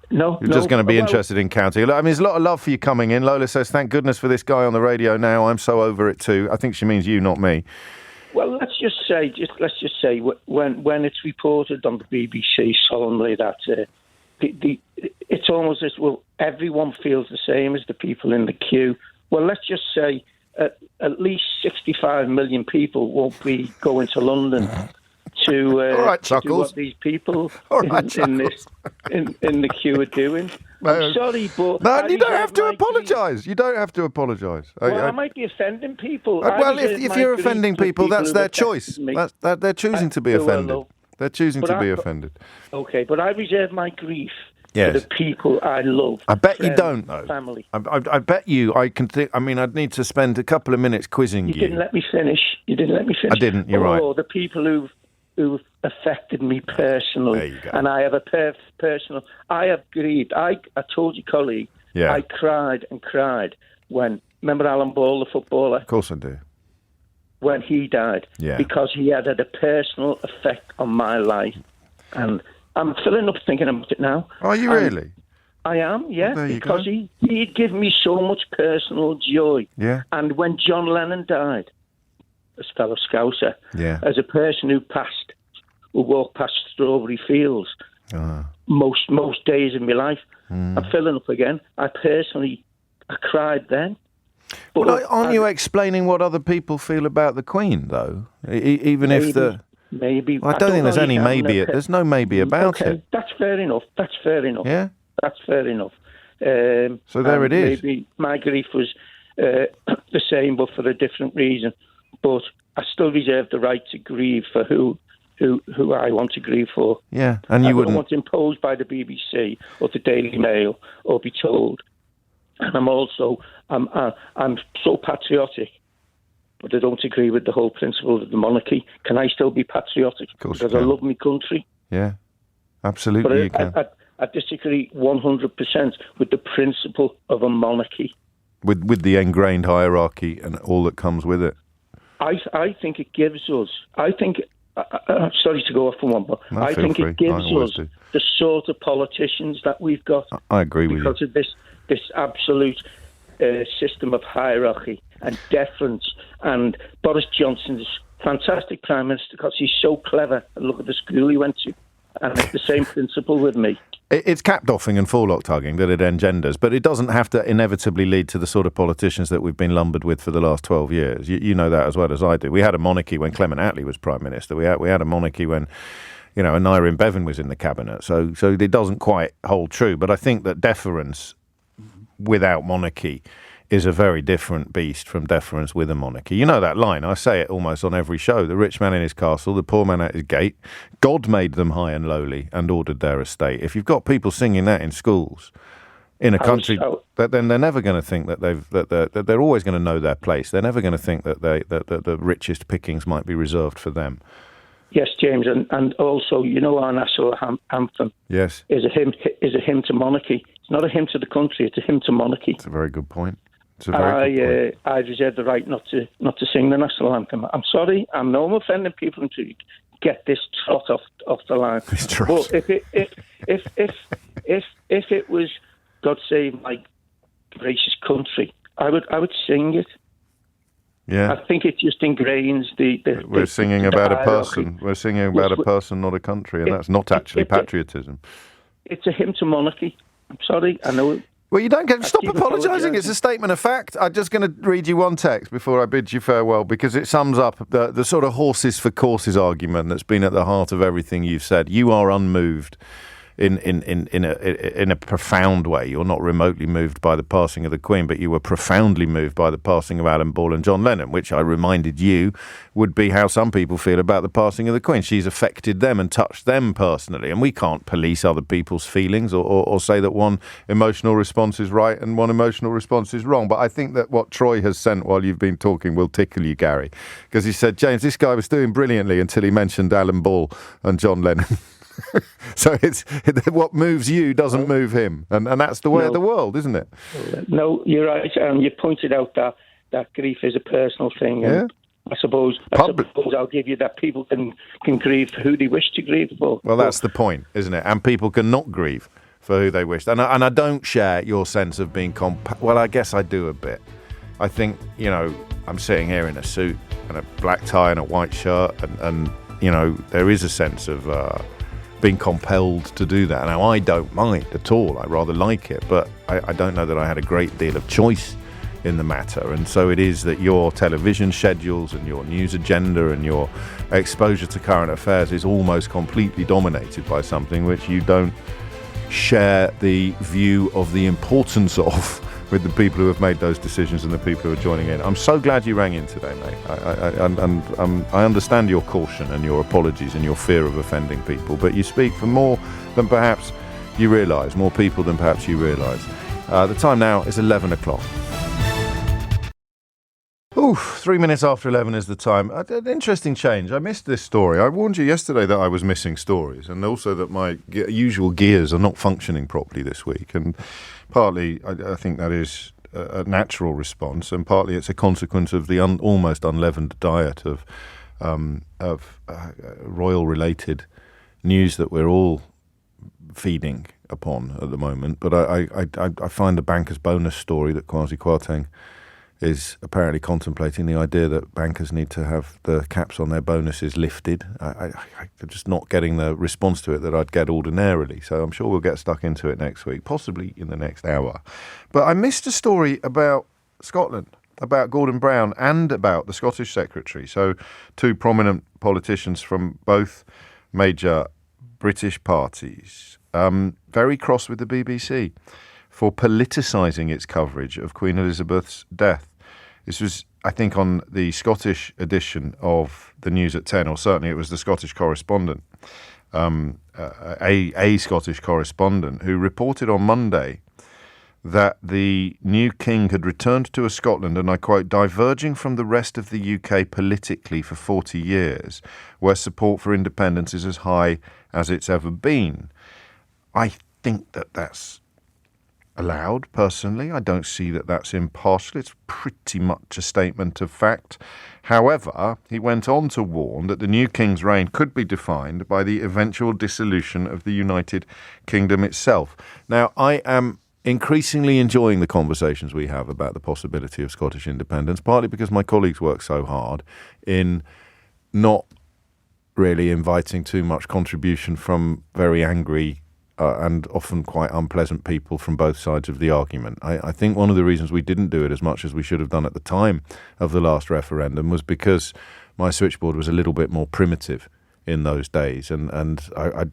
No. You're just going to be interested in counting. I mean, there's a lot of love for you coming in. Lola says, "Thank goodness for this guy on the radio now. I'm so over it too." I think she means you, not me. Well, let's just say when it's reported on the BBC solemnly that it's almost as well everyone feels the same as the people in the queue. Well, let's just say at least 65 million people won't be going to London to do what these people in the queue are doing. I'm sorry, but... No, you don't have to apologise. You don't have to apologise. I might be offending people. Well, if you're offending people, that's their choice. They're choosing to be offended. Ththey're choosing to be offended. Okay, but I reserve my grief for the people I love. I bet you don't, though. Family. I bet you. I can. I'd need to spend a couple of minutes quizzing you. You didn't let me finish. I didn't. You're right. The people who've affected me personally. There you go. And I have a personal... I have grieved. I told your colleague, I cried and cried when... Remember Alan Ball, the footballer? Of course I do. When he died. Yeah. Because he had a personal effect on my life. And I'm filling up thinking about it now. Are you really? I am, yeah. Well, because he'd given me so much personal joy. Yeah. And when John Lennon died, as fellow Scouser, as a person who walked past strawberry fields most days of my life, I'm filling up again. I cried then. But aren't you explaining what other people feel about the Queen, though? Even if the... Maybe. I don't think there's any maybe. There's no maybe about it. That's fair enough. Yeah? That's fair enough. So there it is. Maybe my grief was the same, but for a different reason. But I still reserve the right to grieve for who I want to grieve for. Yeah, and you wouldn't... I don't want imposed by the BBC or the Daily Mail or be told. And I'm so patriotic, but I don't agree with the whole principle of the monarchy. Can I still be patriotic? Of course, because I love my country. Yeah, absolutely, you can. I disagree 100% with the principle of a monarchy. With the ingrained hierarchy and all that comes with it. I think it gives us... I'm sorry to go off on one, but I think it gives us the sort of politicians that we've got. I agree with you. Because of this absolute system of hierarchy and deference. And Boris Johnson's fantastic Prime Minister because he's so clever. And look at the school he went to. And it's the same principle with me. It's cap-doffing and forelock tugging that it engenders, but it doesn't have to inevitably lead to the sort of politicians that we've been lumbered with for the last 12 years. You know that as well as I do. We had a monarchy when Clement Attlee was Prime Minister. We had a monarchy when, Aneurin Bevan was in the cabinet. So it doesn't quite hold true. But I think that deference without monarchy is a very different beast from deference with a monarchy. You know that line. I say it almost on every show. The rich man in his castle, the poor man at his gate. God made them high and lowly and ordered their estate. If you've got people singing that in schools, in a country that then they're never going to think that that they're always going to know their place. They're never going to think that that the richest pickings might be reserved for them. Yes, James, and also, our national anthem. Yes, is a hymn to monarchy. It's not a hymn to the country; it's a hymn to monarchy. It's a very good point. I reserve the right not to sing the national anthem. I'm sorry, I know I'm offending people to get this trot off the line. But if it was God Save My Gracious Country, I would sing it. Yeah, I think it just ingrains We're singing about a person. We're singing about a person, not a country, and that's not actually patriotism. It's a hymn to monarchy. I'm sorry, I know. Well, you don't get stop apologising. It's a statement of fact. I'm just going to read you one text before I bid you farewell, because it sums up the sort of horses for courses argument that's been at the heart of everything you've said. You are unmoved in a profound way. You're not remotely moved by the passing of the Queen, but you were profoundly moved by the passing of Alan Ball and John Lennon, which I reminded you would be how some people feel about the passing of the Queen. She's affected them and touched them personally, and we can't police other people's feelings or say that one emotional response is right and one emotional response is wrong. But I think that what Troy has sent while you've been talking will tickle you, Gary, because he said, James, this guy was doing brilliantly until he mentioned Alan Ball and John Lennon. So it's what moves you doesn't move him, and that's the way of the world, isn't it? No, you're right. You pointed out that grief is a personal thing, and I suppose I'll give you that people can grieve for who they wish to grieve for. Well, that's the point, isn't it? And people can not grieve for who they wish. And I don't share your sense of being well, I guess I do a bit. I think, I'm sitting here in a suit and a black tie and a white shirt, and there is a sense of being compelled to do that. Now, I don't mind at all. I rather like it, but I don't know that I had a great deal of choice in the matter. And so it is that your television schedules and your news agenda and your exposure to current affairs is almost completely dominated by something which you don't share the view of the importance of with the people who have made those decisions and the people who are joining in. I'm so glad you rang in today, mate. I understand your caution and your apologies and your fear of offending people, but you speak for more than perhaps you realise, more people than perhaps you realise. The time now is 11 o'clock. 3 minutes after 11 is the time. An interesting change. I missed this story. I warned you yesterday that I was missing stories, and also that my usual gears are not functioning properly this week. And partly, I think that is a natural response, and partly it's a consequence of the almost unleavened diet of royal-related news that we're all feeding upon at the moment. But I find the banker's bonus story that Kwasi Kwarteng is apparently contemplating the idea that bankers need to have the caps on their bonuses lifted. I'm just not getting the response to it that I'd get ordinarily. So I'm sure we'll get stuck into it next week, possibly in the next hour. But I missed a story about Scotland, about Gordon Brown and about the Scottish Secretary. So two prominent politicians from both major British parties, very cross with the BBC for politicising its coverage of Queen Elizabeth's death. This was, I think, on the Scottish edition of the News at 10, or certainly it was the Scottish correspondent, a Scottish correspondent, who reported on Monday that the new king had returned to a Scotland, and I quote, diverging from the rest of the UK politically for 40 years, where support for independence is as high as it's ever been. I think that that's allowed, personally. I don't see that that's impartial. It's pretty much a statement of fact. However, he went on to warn that the new king's reign could be defined by the eventual dissolution of the United Kingdom itself. Now, I am increasingly enjoying the conversations we have about the possibility of Scottish independence, partly because my colleagues work so hard in not really inviting too much contribution from very angry and often quite unpleasant people from both sides of the argument. I think one of the reasons we didn't do it as much as we should have done at the time of the last referendum was because my switchboard was a little bit more primitive in those days, and I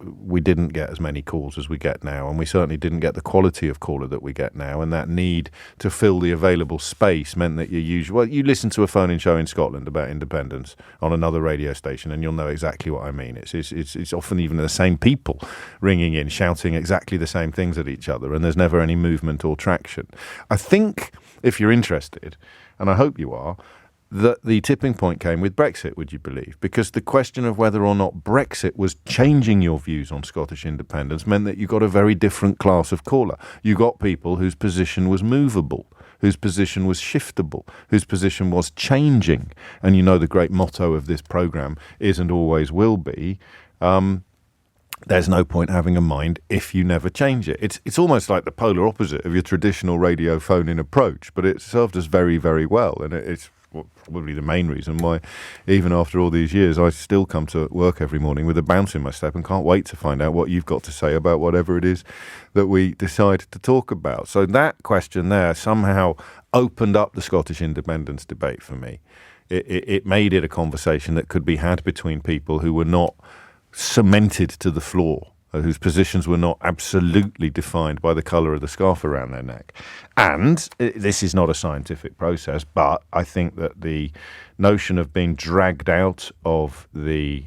we didn't get as many calls as we get now, and we certainly didn't get the quality of caller that we get now, and that need to fill the available space meant that you listen to a phone-in show in Scotland about independence on another radio station, and you'll know exactly what I mean. It's often even the same people ringing in, shouting exactly the same things at each other, and there's never any movement or traction. I think, if you're interested, and I hope you are, that the tipping point came with Brexit, would you believe? Because the question of whether or not Brexit was changing your views on Scottish independence meant that you got a very different class of caller. You got people whose position was movable, whose position was shiftable, whose position was changing. And you know the great motto of this programme is and always will be, there's no point having a mind if you never change it. It's almost like the polar opposite of your traditional radio phone-in approach, but it served us very, very well, and it's probably the main reason why, even after all these years, I still come to work every morning with a bounce in my step and can't wait to find out what you've got to say about whatever it is that we decide to talk about. So that question there somehow opened up the Scottish independence debate for me. It made it a conversation that could be had between people who were not cemented to the floor, whose positions were not absolutely defined by the colour of the scarf around their neck. And this is not a scientific process, but I think that the notion of being dragged out of the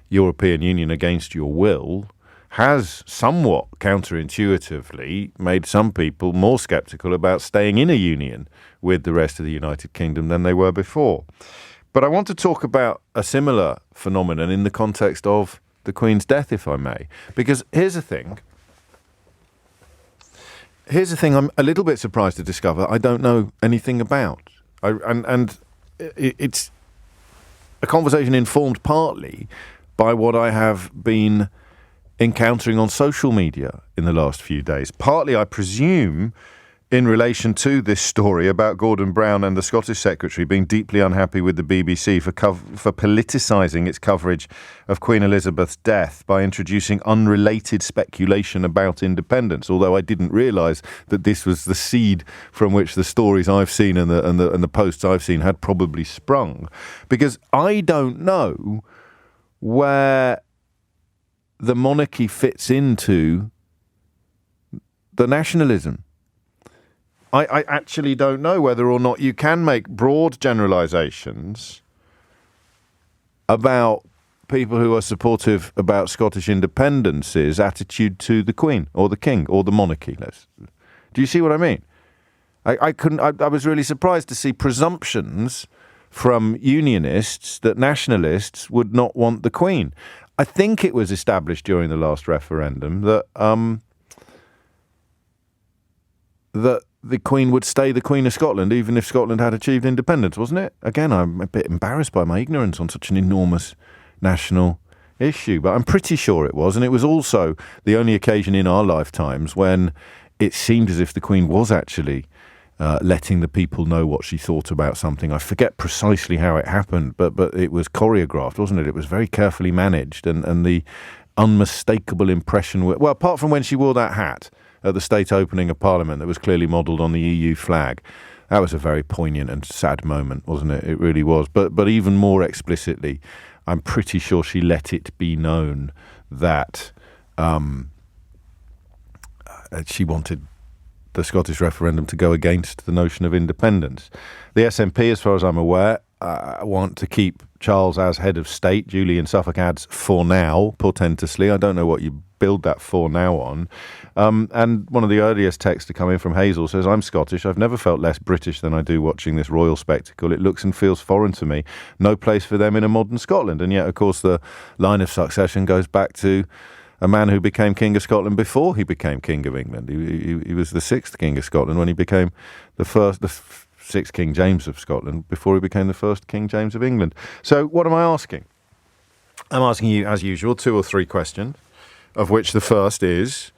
European Union against your will has somewhat counterintuitively made some people more sceptical about staying in a union with the rest of the United Kingdom than they were before. But I want to talk about a similar phenomenon in the context of the Queen's death, if I may. Because here's the thing I'm a little bit surprised to discover I don't know anything about. It's a conversation informed partly by what I have been encountering on social media in the last few days. Partly, I presume, in relation to this story about Gordon Brown and the Scottish Secretary being deeply unhappy with the BBC for politicising its coverage of Queen Elizabeth's death by introducing unrelated speculation about independence, although I didn't realise that this was the seed from which the stories I've seen and the posts I've seen had probably sprung. Because I don't know where the monarchy fits into the nationalism. I actually don't know whether or not you can make broad generalisations about people who are supportive about Scottish independence's attitude to the Queen or the King or the monarchy. Do you see what I mean? I was really surprised to see presumptions from unionists that nationalists would not want the Queen. I think it was established during the last referendum that the Queen would stay the Queen of Scotland even if Scotland had achieved independence, wasn't it? Again, I'm a bit embarrassed by my ignorance on such an enormous national issue, but I'm pretty sure it was. And it was also the only occasion in our lifetimes when it seemed as if the Queen was actually letting the people know what she thought about something. I forget precisely how it happened, but it was choreographed, wasn't it? It was very carefully managed, and the unmistakable impression, well, apart from when she wore that hat at the state opening of Parliament that was clearly modelled on the EU flag. That was a very poignant and sad moment, wasn't it? It really was. But even more explicitly, I'm pretty sure she let it be known that she wanted the Scottish referendum to go against the notion of independence. The SNP, as far as I'm aware, want to keep Charles as head of state. Julian Suffolk adds, for now, portentously. I don't know what you build that for now on. And one of the earliest texts to come in from Hazel says, I'm Scottish. I've never felt less British than I do watching this royal spectacle. It looks and feels foreign to me. No place for them in a modern Scotland. And yet, of course, the line of succession goes back to a man who became King of Scotland before he became King of England. He was the sixth King of Scotland when he became the sixth King James of Scotland before he became the first King James of England. So what am I asking? I'm asking you, as usual, 2 or 3 questions, of which the first is,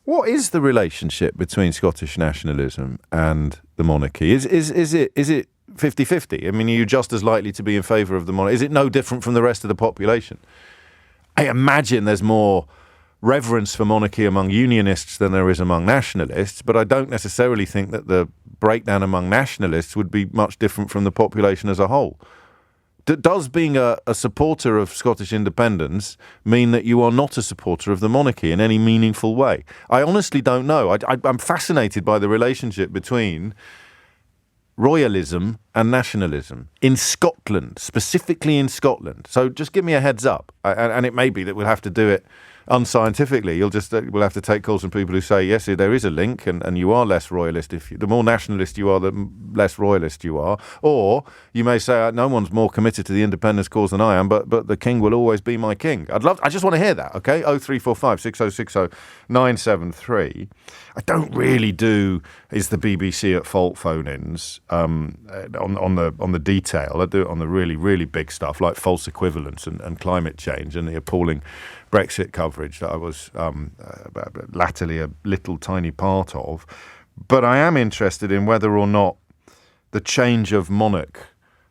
what is the relationship between Scottish nationalism and the monarchy? Is it 50-50? I mean, are you just as likely to be in favour of the monarchy? Is it no different from the rest of the population? I imagine there's more reverence for monarchy among unionists than there is among nationalists, but I don't necessarily think that the breakdown among nationalists would be much different from the population as a whole. Does being a supporter of Scottish independence mean that you are not a supporter of the monarchy in any meaningful way? I honestly don't know. I'm fascinated by the relationship between royalism and nationalism in Scotland, specifically in Scotland. So just give me a heads up. And it may be that we'll have to do it unscientifically. We'll have to take calls from people who say, yes, there is a link, and you are less royalist. The more nationalist you are, the less royalist you are. Or you may say, no one's more committed to the independence cause than I am, but the king will always be my king. I just want to hear that, okay? 0345 6060 973. I don't really do is the BBC at fault phone-ins on the detail. I do it on the really, really big stuff like false equivalence and climate change and the appalling Brexit coverage that I was latterly a little tiny part of. But I am interested in whether or not the change of monarch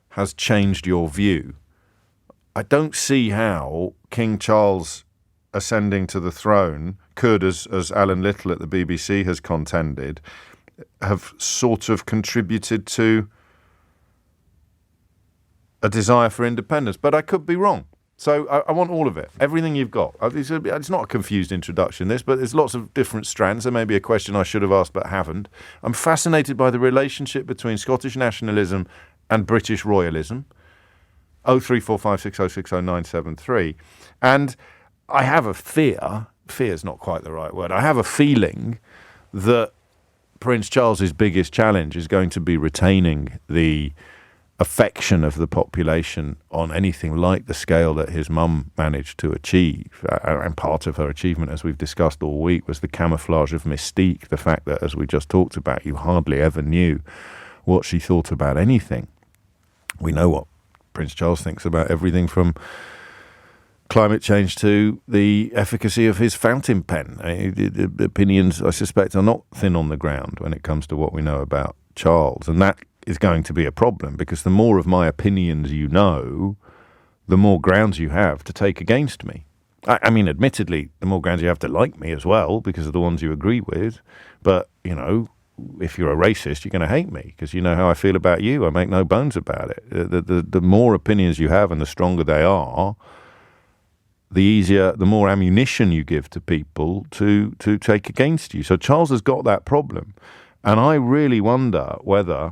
has changed your view. I don't see how King Charles ascending to the throne could, as Alan Little at the BBC has contended, have sort of contributed to a desire for independence. But I could be wrong. So I want all of it, everything you've got. It's not a confused introduction, this, but there's lots of different strands. There may be a question I should have asked but haven't. I'm fascinated by the relationship between Scottish nationalism and British royalism. 0345 6060 973. And I have a fear is not quite the right word, I have a feeling that Prince Charles's biggest challenge is going to be retaining the affection of the population on anything like the scale that his mum managed to achieve. And part of her achievement, as we've discussed all week, was the camouflage of mystique, the fact that, as we just talked about, you hardly ever knew what she thought about anything. We know what Prince Charles thinks about everything from climate change to the efficacy of his fountain pen. The opinions, I suspect, are not thin on the ground when it comes to what we know about Charles. And that is going to be a problem, because the more of my opinions you know, the more grounds you have to take against me. I mean, admittedly, the more grounds you have to like me as well, because of the ones you agree with. But, you know, if you're a racist, you're going to hate me, because you know how I feel about you. I make no bones about it. The more opinions you have and the stronger they are, the more ammunition you give to people to take against you. So Charles has got that problem. And I really wonder whether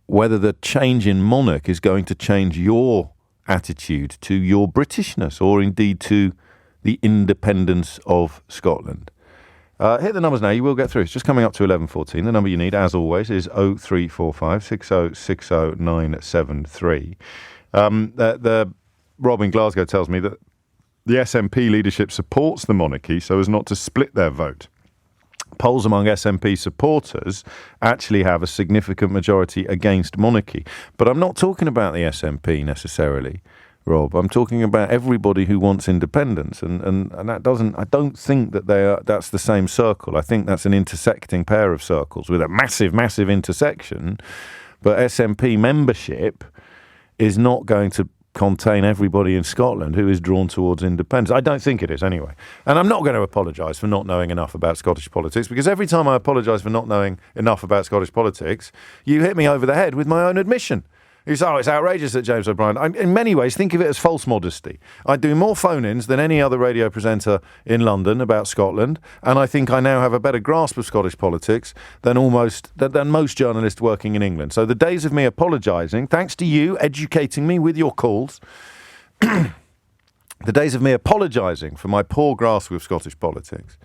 the change in monarch is going to change your attitude to your Britishness, or indeed to the independence of Scotland. Hit the numbers now, you will get through. It's just coming up to 11:14. The number you need, as always, is 0345 6060 973. The Rob in Glasgow tells me that the SNP leadership supports the monarchy so as not to split their vote. Polls among SNP supporters actually have a significant majority against monarchy. But I'm not talking about the SNP necessarily, Rob. I'm talking about everybody who wants independence. And that doesn't, I don't think that that's the same circle. I think that's an intersecting pair of circles with a massive, massive intersection. But SNP membership is not going to contain everybody in Scotland who is drawn towards independence. I don't think it is, anyway. And I'm not going to apologise for not knowing enough about Scottish politics, because every time I apologise for not knowing enough about Scottish politics, you hit me over the head with my own admission. You say, it's outrageous that James O'Brien... in many ways, think of it as false modesty. I do more phone-ins than any other radio presenter in London about Scotland, and I think I now have a better grasp of Scottish politics than most journalists working in England. So the days of me apologising, thanks to you educating me with your calls, the days of me apologising for my poor grasp of Scottish politics,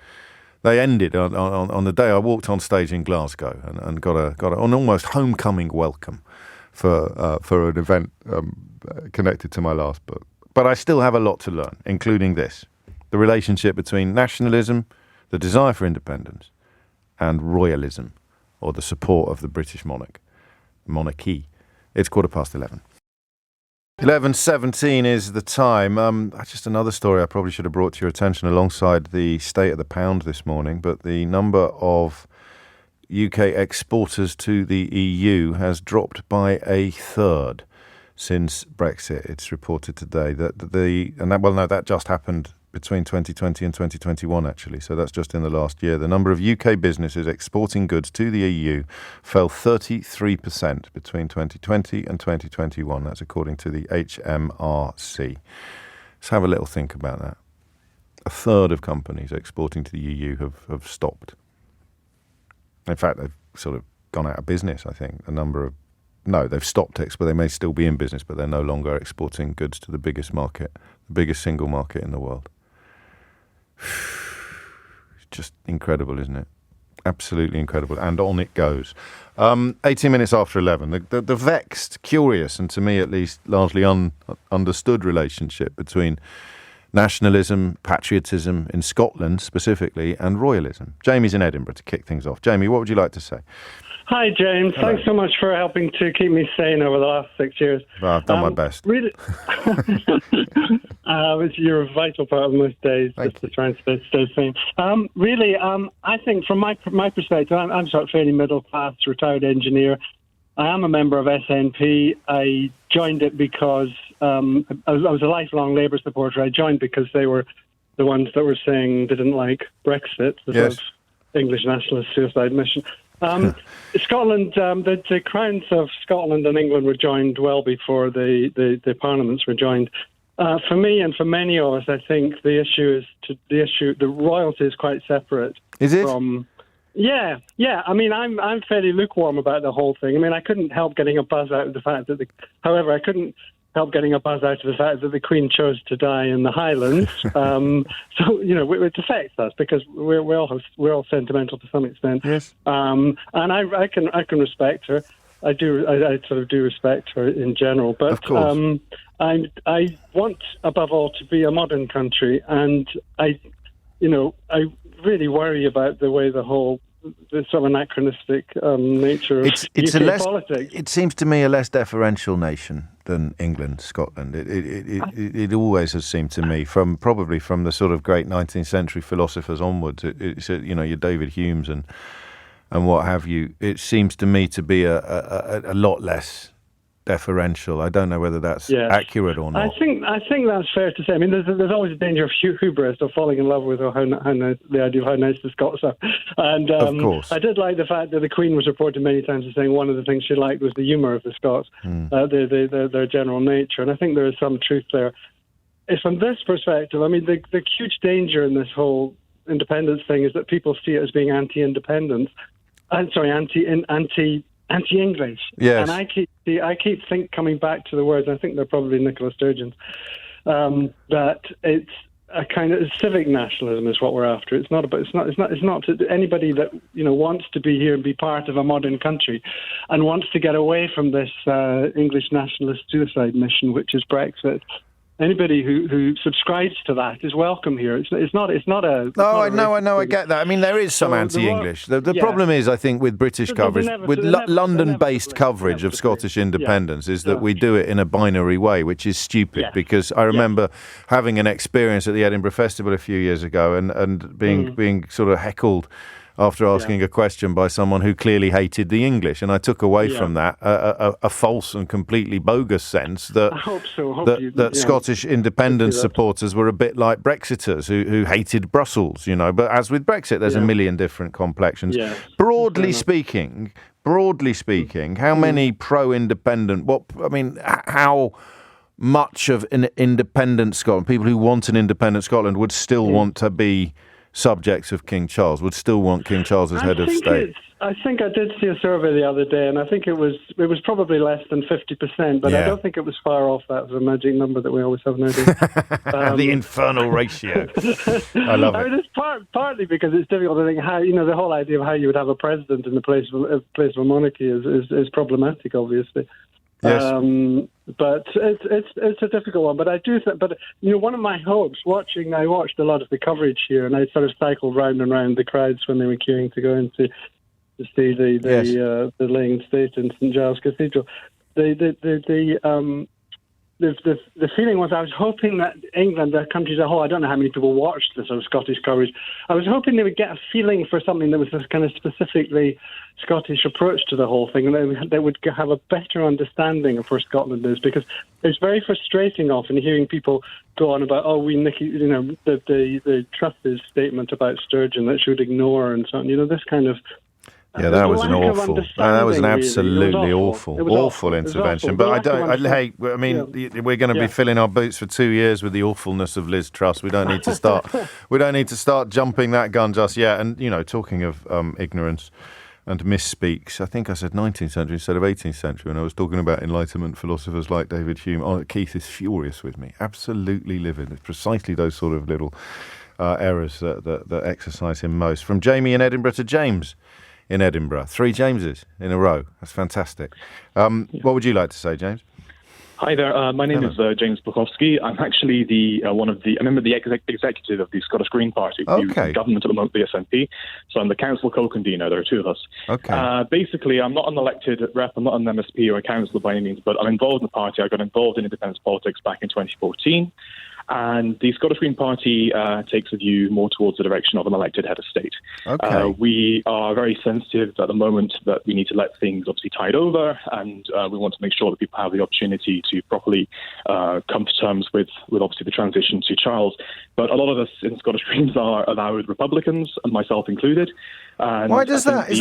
they ended on the day I walked on stage in Glasgow and got an almost homecoming welcome for an event connected to my last book. But I still have a lot to learn, including this: the relationship between nationalism, the desire for independence, and royalism, or the support of the British monarchy. It's 11:15. 11:17 is the time. Just another story I probably should have brought to your attention alongside the state of the pound this morning, but the number of UK exporters to the EU has dropped by a third since Brexit. It's reported today that that just happened between 2020 and 2021, actually. So that's just in the last year. The number of UK businesses exporting goods to the EU fell 33% between 2020 and 2021. That's according to the HMRC. Let's have a little think about that. A third of companies exporting to the EU have stopped. In fact, they've sort of gone out of business, I think. They've stopped but they may still be in business, but they're no longer exporting goods to the biggest market, the biggest single market in the world. It's just incredible, isn't it? Absolutely incredible. And on it goes. 18 minutes after 11, the vexed, curious, and to me at least largely understood relationship between nationalism, patriotism in Scotland specifically, and royalism. Jamie's in Edinburgh to kick things off. Jamie, what would you like to say? Hi, James. Hello. Thanks so much for helping to keep me sane over the last 6 years. Well, I've done my best. Really, you're a vital part of most days, Thank just to try and stay sane. I think from my perspective, I'm sort of fairly middle class, retired engineer. I am a member of SNP. I joined it because I was a lifelong Labour supporter. I joined because they were the ones that were saying they didn't like Brexit, the sort of English nationalist suicide mission. Scotland, the crowns of Scotland and England were joined well before the parliaments were joined. For me and for many of us, I think the royalty is quite separate. Is it? Yeah. I mean, I'm fairly lukewarm about the whole thing. I mean, I couldn't help getting a buzz out of the fact that I couldn't help getting a buzz out of the fact that the Queen chose to die in the Highlands. So it affects us because we're all sentimental to some extent. Yes. And I can respect her. I sort of do respect her in general. But of course. I want above all to be a modern country, and I really worry about the way the sort of anachronistic nature of UK politics. It seems to me a less deferential nation than England, Scotland. It always has seemed to me, probably from the sort of great 19th century philosophers onwards. It's your David Humes and what have you. It seems to me to be a lot less deferential. I don't know whether that's accurate or not. I think that's fair to say. I mean, there's always a danger of hubris, of falling in love with the idea of how nice the Scots are. And of course. I did like the fact that the Queen was reported many times as saying one of the things she liked was the humour of the Scots, their general nature. And I think there is some truth there. From this perspective, I mean, the huge danger in this whole independence thing is that people see it as being anti-independence. Anti-English. Yes. And I keep coming back to the words, I think they're probably Nicola Sturgeon's, that it's a kind of civic nationalism is what we're after. It's not anybody that wants to be here and be part of a modern country and wants to get away from this English nationalist suicide mission, which is Brexit. Anybody who subscribes to that is welcome here. It's not a... No, I know, I get that. I mean, there is some anti-English. The problem is, I think, with British coverage, with London-based coverage of Scottish independence, is that we do it in a binary way, which is stupid, because I remember having an experience at the Edinburgh Festival a few years ago and being sort of heckled after asking a question by someone who clearly hated the English. And I took away from that a false and completely bogus sense that that Scottish independence supporters were a bit like Brexiters who hated Brussels, But as with Brexit, there's a million different complexions. Yeah. Broadly speaking, how many pro-independent, how much of an independent Scotland, people who want an independent Scotland would still want to be subjects of King Charles, would still want King Charles as head of state? I think I did see a survey the other day, and I think it was probably less than 50%, but I don't think it was far off that the magic number that we always have nowadays. The infernal ratio. I love it. I mean, it's partly because it's difficult to think how, the whole idea of how you would have a president in the place of a monarchy is problematic, obviously. Yes. But it's a difficult one. But I do think, one of my hopes I watched a lot of the coverage here, and I sort of cycled round and round the crowds when they were queuing to go in to see the laying state in St Giles Cathedral. the feeling was I was hoping that England, the country as a whole, I don't know how many people watched the sort of Scottish coverage, I was hoping they would get a feeling for something that was this kind of specifically Scottish approach to the whole thing, and they would have a better understanding of where Scotland is, because it's very frustrating often hearing people go on about, the Truss's statement about Sturgeon that she would ignore and so on. This kind of... Yeah, that was an absolutely awful intervention. But we're going to be filling our boots for 2 years with the awfulness of Liz Truss. We don't need to start. We don't need to start jumping that gun just yet. And talking of ignorance and misspeaks, I think I said 19th century instead of 18th century when I was talking about Enlightenment philosophers like David Hume. Oh, Keith is furious with me, absolutely livid. It's precisely those sort of little errors that exercise him most. From Jamie in Edinburgh to James in Edinburgh. 3 Jameses in a row. That's fantastic. What would you like to say, James? Hi there. My name is James Bukowski. I'm actually a member of the executive of the Scottish Green Party, who's in government at the moment, the SNP. So I'm the council co-convener. There are 2 of us. Okay. Basically, I'm not an elected rep. I'm not an MSP or a councillor by any means, but I'm involved in the party. I got involved in independence politics back in 2014. And the Scottish Green Party takes a view more towards the direction of an elected head of state. Okay. We are very sensitive at the moment that we need to let things obviously tide over, and we want to make sure that people have the opportunity to properly come to terms with obviously the transition to Charles. But a lot of us in Scottish Greens are avowed Republicans, and myself included. And why does that?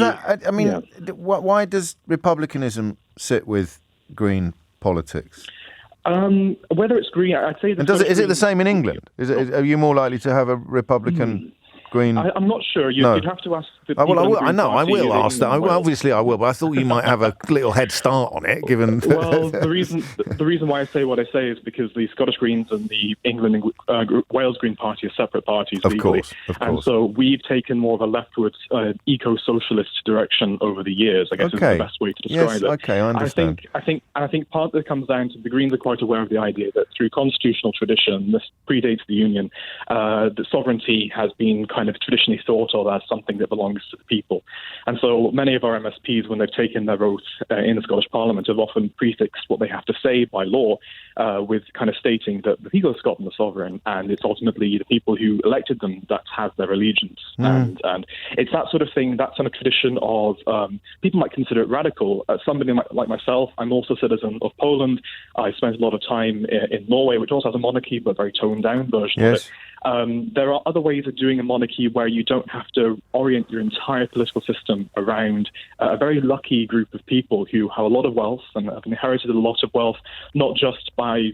Why does republicanism sit with Green politics? Whether it's green, I'd say... Is it the same in England? Are you more likely to have a Republican Green? I'm not sure. You'd have to ask the people. I will ask that. Obviously, I will, but I thought you might have a little head start on it, given... Well, the reason why I say what I say is because the Scottish Greens and the England and Wales Green Party are separate parties legally. Of course. And so we've taken more of a leftwards eco-socialist direction over the years, I guess is the best way to describe it. Okay, I understand. I think part of it comes down to the Greens are quite aware of the idea that through constitutional tradition, this predates the Union, that sovereignty has been kind of traditionally thought of as something that belongs to the people. And so many of our MSPs, when they've taken their oath in the Scottish Parliament, have often prefixed what they have to say by law with kind of stating that the people of Scotland are sovereign, and it's ultimately the people who elected them that have their allegiance. And it's that sort of thing, that sort of tradition of, people might consider it radical. Somebody like myself, I'm also a citizen of Poland. I spent a lot of time in Norway, which also has a monarchy, but a very toned-down version of it. There are other ways of doing a monarchy where you don't have to orient your entire political system around a very lucky group of people who have a lot of wealth and have inherited a lot of wealth, not just by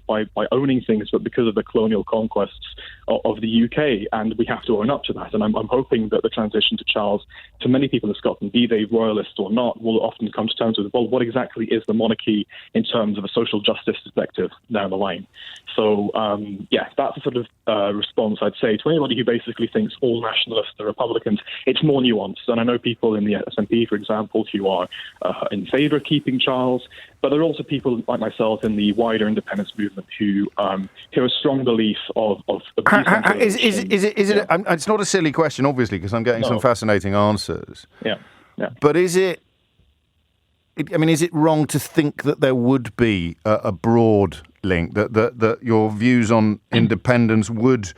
owning things, but because of the colonial conquests of the UK. And we have to own up to that. And I'm hoping that the transition to Charles, to many people in Scotland, be they royalist or not, will often come to terms with, well, what exactly is the monarchy in terms of a social justice perspective down the line? So, that's a sort of response I'd say to anybody who basically thinks all nationalists are Republicans. It's more nuanced, and I know people in the SNP, for example, who are in favour of keeping Charles, but there are also people like myself in the wider independence movement who have a strong belief of it's not a silly question, obviously, because I'm getting some fascinating answers. Yeah. But is it wrong to think that there would be a broad link, that your views on independence would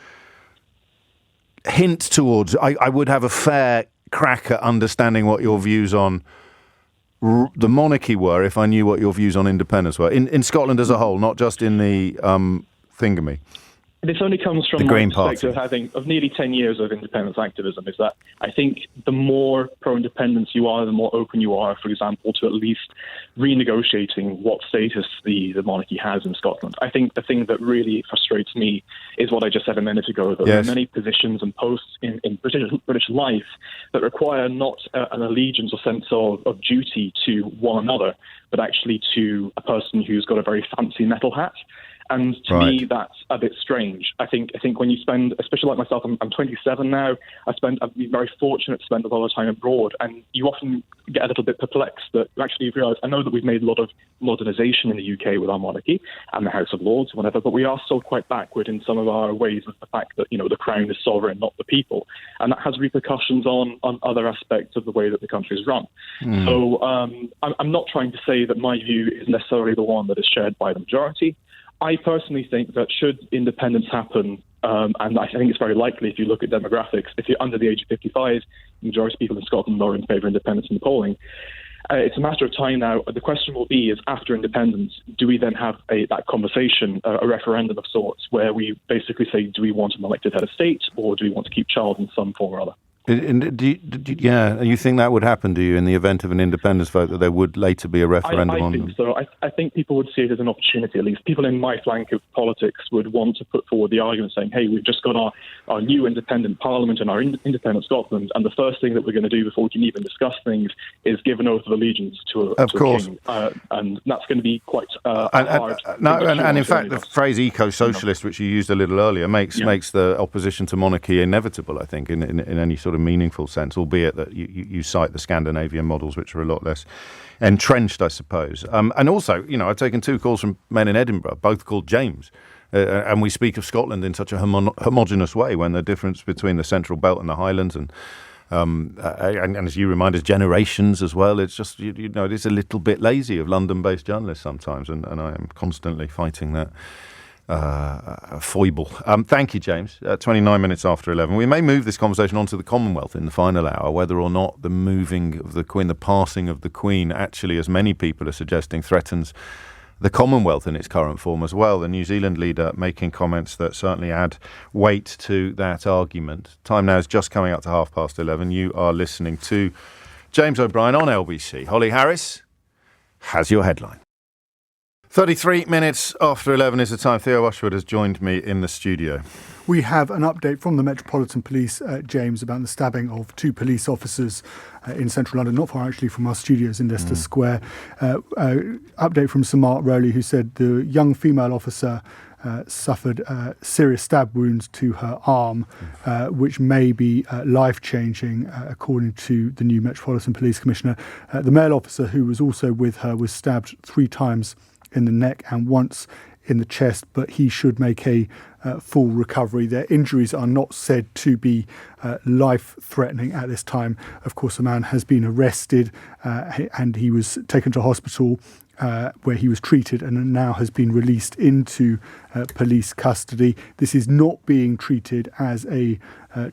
hint towards, I would have a fair crack at understanding what your views on the monarchy were if I knew what your views on independence were, in Scotland as a whole, not just in the thingamy? This only comes from my perspective of nearly 10 years of independence activism, is that I think the more pro-independence you are, the more open you are, for example, to at least renegotiating what status the monarchy has in Scotland. I think the thing that really frustrates me is what I just said a minute ago, that there are many positions and posts in British life that require not an allegiance or sense of duty to one another, but actually to a person who's got a very fancy metal hat. And to me, that's a bit strange. I think when you spend, especially like myself, I'm 27 now. I've been very fortunate to spend a lot of time abroad, and you often get a little bit perplexed that you actually realise, I know that we've made a lot of modernisation in the UK with our monarchy and the House of Lords, or whatever, but we are still quite backward in some of our ways of the fact that, the Crown is sovereign, not the people. And that has repercussions on other aspects of the way that the country is run. So I'm not trying to say that my view is necessarily the one that is shared by the majority. I personally think that should independence happen, and I think it's very likely if you look at demographics, if you're under the age of 55, the majority of people in Scotland are in favour of independence in the polling. It's a matter of time now. The question will be is after independence, do we then have that conversation, a referendum of sorts, where we basically say, do we want an elected head of state or do we want to keep Charles in some form or other? And you think that would happen, do you, in the event of an independence vote, that there would later be a referendum on them? I think so. I think people would see it as an opportunity, at least. People in my flank of politics would want to put forward the argument saying, hey, we've just got our new independent parliament and our independent Scotland, and the first thing that we're going to do before we can even discuss things is give an oath of allegiance to a king. And that's going to be quite hard. And in fact, the phrase eco-socialist, which you used a little earlier, makes the opposition to monarchy inevitable, I think, in any sort of meaningful sense, albeit that you cite the Scandinavian models, which are a lot less entrenched, I suppose. And also, I've taken 2 calls from men in Edinburgh, both called James. And we speak of Scotland in such a homogenous way when the difference between the Central Belt and the Highlands and as you remind us, generations as well. It's just, it is a little bit lazy of London-based journalists sometimes, and I am constantly fighting that foible. Thank you, James. 29 minutes after 11. We may move this conversation onto the Commonwealth in the final hour, whether or not the moving of the Queen, the passing of the Queen, actually, as many people are suggesting, threatens the Commonwealth in its current form as well. The New Zealand leader making comments that certainly add weight to that argument. Time now is just coming up to 11:30. You are listening to James O'Brien on LBC. Holly Harris has your headline. 33 minutes after 11 is the time. Theo Ushwood has joined me in the studio. We have an update from the Metropolitan Police, James, about the stabbing of 2 police officers in central London, not far actually from our studios in Leicester Square. Update from Sir Mark Rowley, who said the young female officer suffered serious stab wounds to her arm, which may be life-changing, according to the new Metropolitan Police Commissioner. The male officer, who was also with her, was stabbed 3 times in the neck and once in the chest, but he should make a full recovery. Their injuries are not said to be life-threatening at this time. Of course, a man has been arrested and he was taken to hospital where he was treated and now has been released into police custody. This is not being treated as a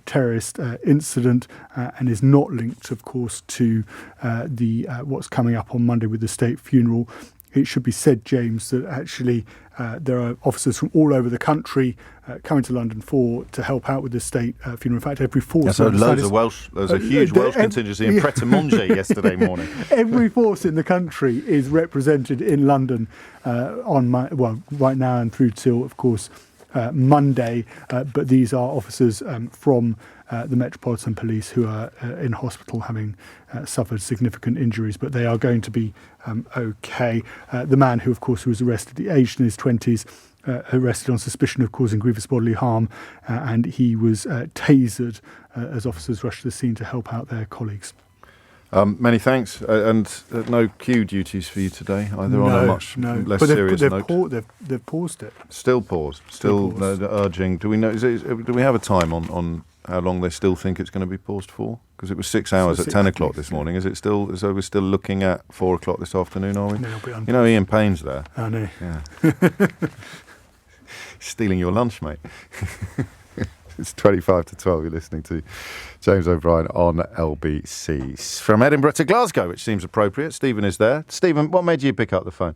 terrorist incident and is not linked, of course, to the what's coming up on Monday with the state funeral. It should be said, James, that actually there are officers from all over the country coming to London to help out with the state funeral. In fact, every force... There's a huge Welsh contingency in Pret-a-Manger yesterday morning. Every force in the country is represented in London right now and through till, of course, Monday. But these are officers from the Metropolitan Police who are in hospital having suffered significant injuries, but they are going to be okay. The man who was arrested, aged in his 20s, arrested on suspicion of causing grievous bodily harm, and he was tasered as officers rushed to the scene to help out their colleagues. Many thanks, and no queue duties for you today, either on a much less serious note. They've paused it. Still paused. Still urging. Do we know? Do we have a time on how long they still think it's going to be paused for? Because it was 6 hours at 10 o'clock this morning. Is it still? So we're still looking at 4 o'clock this afternoon, are we? No, Ian Payne's there. I know. Yeah. Stealing your lunch, mate. It's 25 to 12. You're listening to James O'Brien on LBC. From Edinburgh to Glasgow, which seems appropriate. Stephen is there. Stephen, what made you pick up the phone?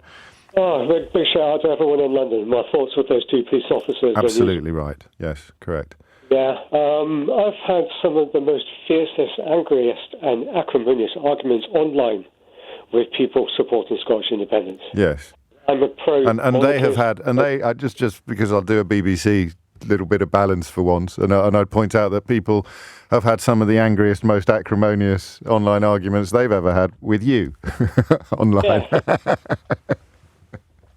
Big shout out to everyone in London. My thoughts with those 2 police officers. Absolutely right. Yes, correct. Yeah, I've had some of the most fiercest, angriest and acrimonious arguments online with people supporting Scottish independence. Yes. I'm a pro. And they have had, I just because I'll do a BBC little bit of balance for once, and I'd point out that people have had some of the angriest, most acrimonious online arguments they've ever had with you online. Yeah.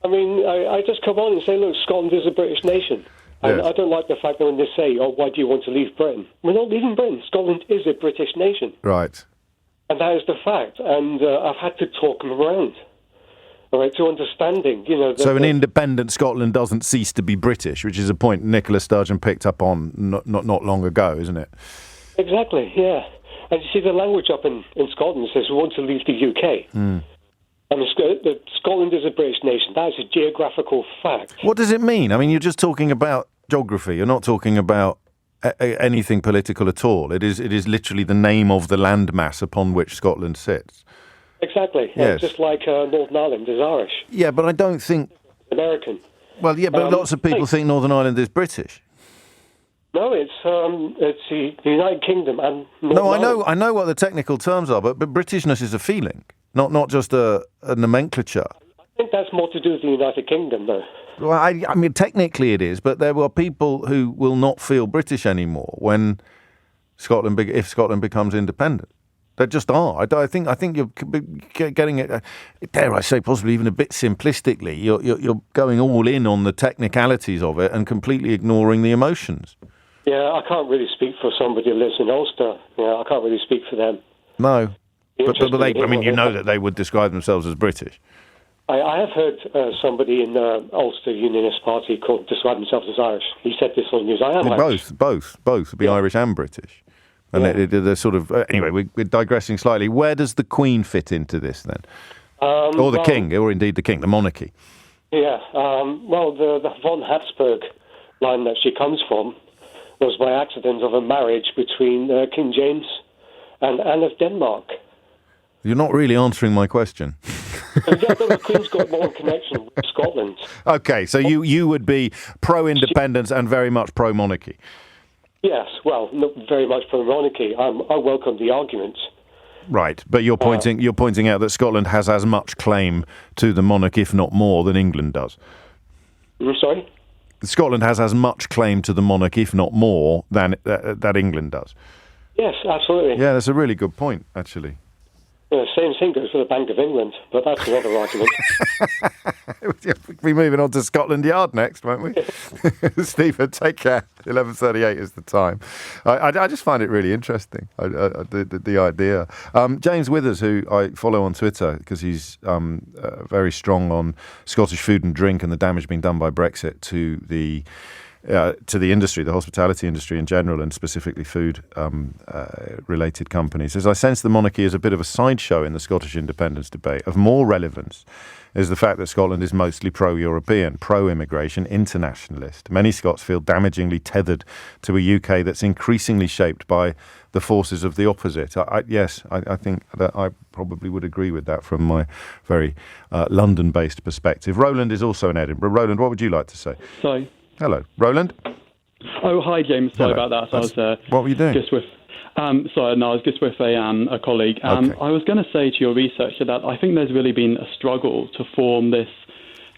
I mean, I just come on and say, look, Scotland is a British nation. And yes. I don't like the fact that when they say, why do you want to leave Britain? We're not leaving Britain. Scotland is a British nation. Right. And that is the fact. And I've had to talk them around. All right, to understanding, So an independent Scotland doesn't cease to be British, which is a point Nicola Sturgeon picked up on not long ago, isn't it? Exactly, yeah. And you see the language up in Scotland says we want to leave the UK. I mean, Scotland is a British nation. That is a geographical fact. What does it mean? I mean, you're just talking about geography. You're not talking about anything political at all. It is literally the name of the landmass upon which Scotland sits. Exactly. Yes. Just like Northern Ireland is Irish. Yeah, but I don't think... American. Well, yeah, but lots of people think Northern Ireland is British. No, it's the United Kingdom and Northern Ireland. I know what the technical terms are, but Britishness is a feeling, not just a nomenclature. I think that's more to do with the United Kingdom, though. Well, I mean, technically it is, but there were people who will not feel British anymore when if Scotland becomes independent. There just are. I think you're getting it. Dare I say, possibly even a bit simplistically. You're going all in on the technicalities of it and completely ignoring the emotions. Yeah, I can't really speak for somebody who lives in Ulster. Yeah, I can't really speak for them. No, but they. I mean, you know that they would describe themselves as British. I have heard somebody in Ulster Unionist Party describe themselves as Irish. He said this on the news. I am Irish. Both. Be Irish and British. And they're sort of... anyway, we're digressing slightly. Where does the Queen fit into this, then? Or the King, or indeed the King, the monarchy? Yeah, well, the von Habsburg line that she comes from was by accident of a marriage between King James and Anne of Denmark. You're not really answering my question. The Queen's got more connection with Scotland. Okay, so you would be pro-independence and very much pro-monarchy. Yes, well, not very much pro-monarchy. I welcome the argument. Right, but you're pointing out that Scotland has as much claim to the monarch, if not more, than England does. Sorry? Scotland has as much claim to the monarch, if not more, than that England does. Yes, absolutely. Yeah, that's a really good point, actually. Same thing goes for the Bank of England, but that's another argument. We'll be moving on to Scotland Yard next, won't we? Stephen, take care. 11:38 is the time. I just find it really interesting, the idea. James Withers, who I follow on Twitter because he's very strong on Scottish food and drink and the damage being done by Brexit to the industry, the hospitality industry in general, and specifically food-related companies. As I sense the monarchy is a bit of a sideshow in the Scottish independence debate, of more relevance is the fact that Scotland is mostly pro-European, pro-immigration, internationalist. Many Scots feel damagingly tethered to a UK that's increasingly shaped by the forces of the opposite. I think that I probably would agree with that from my very London-based perspective. Roland is also in Edinburgh. Roland, what would you like to say? Sorry. Hello, Roland. Oh, hi, James. Sorry Hello. about that. What were you doing? Just with. I was just with a colleague. Okay. I was going to say to your researcher that I think there's really been a struggle to form this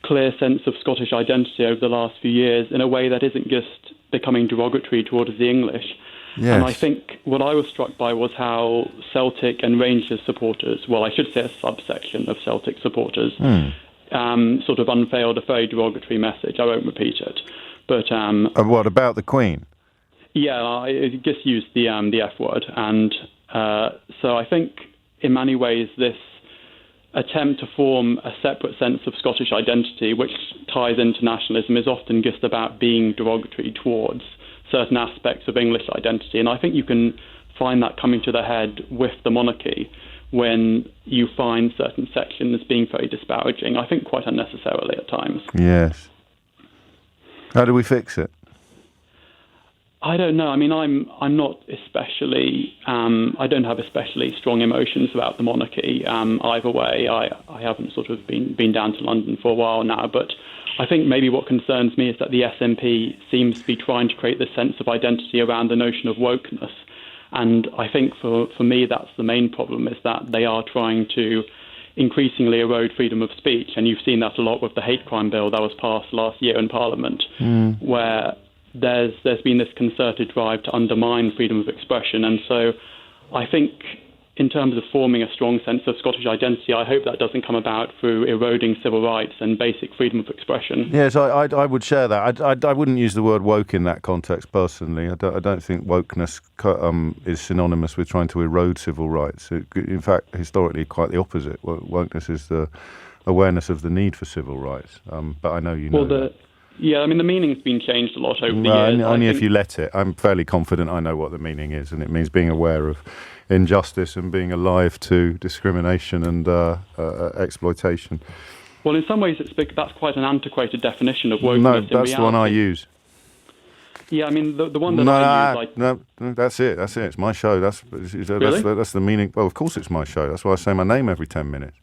clear sense of Scottish identity over the last few years in a way that isn't just becoming derogatory towards the English. Yes. And I think what I was struck by was how Celtic and Rangers supporters, well, I should say a subsection of Celtic supporters, sort of unveiled a very derogatory message. I won't repeat it. But what about the Queen? Yeah, I just used the F word, and so I think in many ways this attempt to form a separate sense of Scottish identity, which ties into nationalism, is often just about being derogatory towards certain aspects of English identity, and I think you can find that coming to the head with the monarchy when you find certain sections being very disparaging. I think quite unnecessarily at times. Yes. How do we fix it? I don't know. I mean, I'm not especially. I don't have especially strong emotions about the monarchy. Either way, I haven't sort of been down to London for a while now. But I think maybe what concerns me is that the SNP seems to be trying to create this sense of identity around the notion of wokeness. And I think for me, that's the main problem, is that they are trying to increasingly erode freedom of speech. And you've seen that a lot with the hate crime bill that was passed last year in Parliament, where there's been this concerted drive to undermine freedom of expression. And so I think in terms of forming a strong sense of Scottish identity, I hope that doesn't come about through eroding civil rights and basic freedom of expression. Yes, I would share that. I wouldn't use the word woke in that context personally. I don't think wokeness is synonymous with trying to erode civil rights. In fact, historically, quite the opposite. Wokeness is the awareness of the need for civil rights. But I know you know that. Yeah, I mean, the meaning's been changed a lot over the years. Only if you let it. I'm fairly confident I know what the meaning is, and it means being aware of injustice and being alive to discrimination and exploitation. Well, in some ways, that's quite an antiquated definition of wokeness. No, that's the one I use. Yeah, I mean, the one that I use... No, that's it. It's my show. That's the meaning. Well, of course it's my show. That's why I say my name every 10 minutes.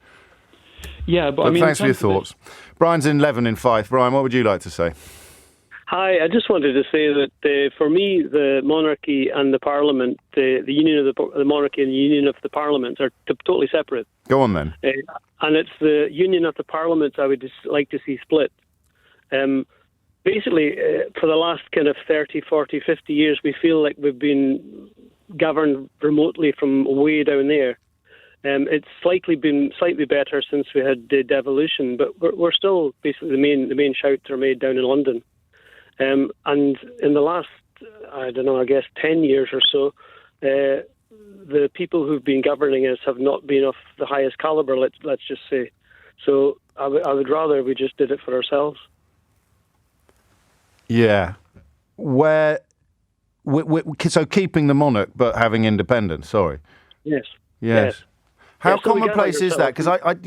Yeah, but I mean... Thanks for your thoughts. Brian's in Leven in Fife. Brian, what would you like to say? Hi, I just wanted to say that for me, the monarchy and the parliament, the union of the monarchy and the union of the parliament are totally separate. Go on then. And it's the union of the parliament I would just like to see split. Basically, for the last kind of 30, 40, 50 years, we feel like we've been governed remotely from way down there. It's been slightly better since we had devolution, but we're still basically the main shouts are made down in London. And in the last, 10 years or so, the people who've been governing us have not been of the highest caliber, let's just say. So I would rather we just did it for ourselves. Yeah. So keeping the monarch but having independence, sorry. Yes. How commonplace is that? Because I'm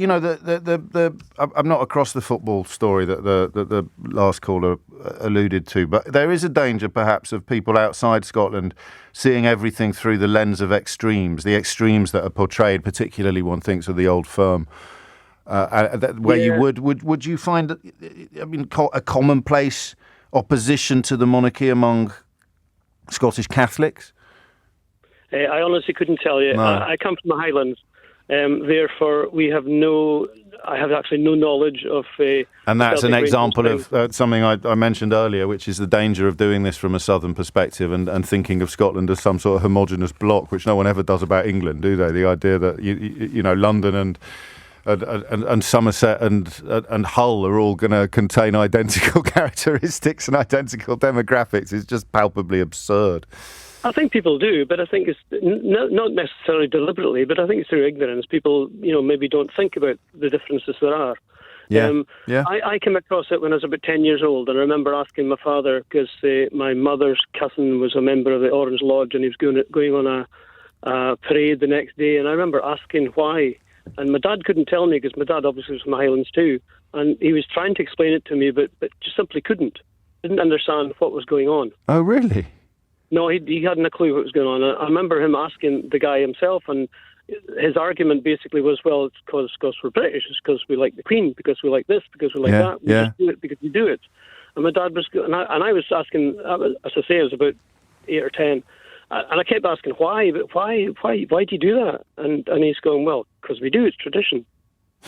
not across the football story that the last caller alluded to, but there is a danger perhaps of people outside Scotland seeing everything through the lens of extremes, the extremes that are portrayed, particularly one thinks of the Old Firm, you would you find, a commonplace opposition to the monarchy among Scottish Catholics? I honestly couldn't tell you. No. I come from the Highlands. Therefore, I have actually no knowledge of... and that's an example of something I mentioned earlier, which is the danger of doing this from a southern perspective and thinking of Scotland as some sort of homogenous block, which no one ever does about England, do they? The idea that, London and Somerset and Hull are all going to contain identical characteristics and identical demographics is just palpably absurd. I think people do, but I think it's not necessarily deliberately, but I think it's through ignorance. People, maybe don't think about the differences there are. Yeah. I came across it when I was about 10 years old, and I remember asking my father, because my mother's cousin was a member of the Orange Lodge, and he was going on a parade the next day, and I remember asking why. And my dad couldn't tell me, because my dad obviously was from the Highlands too, and he was trying to explain it to me, but just simply couldn't. Didn't understand what was going on. Oh, really? No, he hadn't a clue what was going on. I remember him asking the guy himself, and his argument basically was, well, it's because we're British, it's because we like the Queen, because we like this, because we like that. We just do it because we do it. And my dad was, and I was asking, as I say, I was about 8 or 10, and I kept asking why, but why do you do that? And he's going, well, because we do, it's tradition.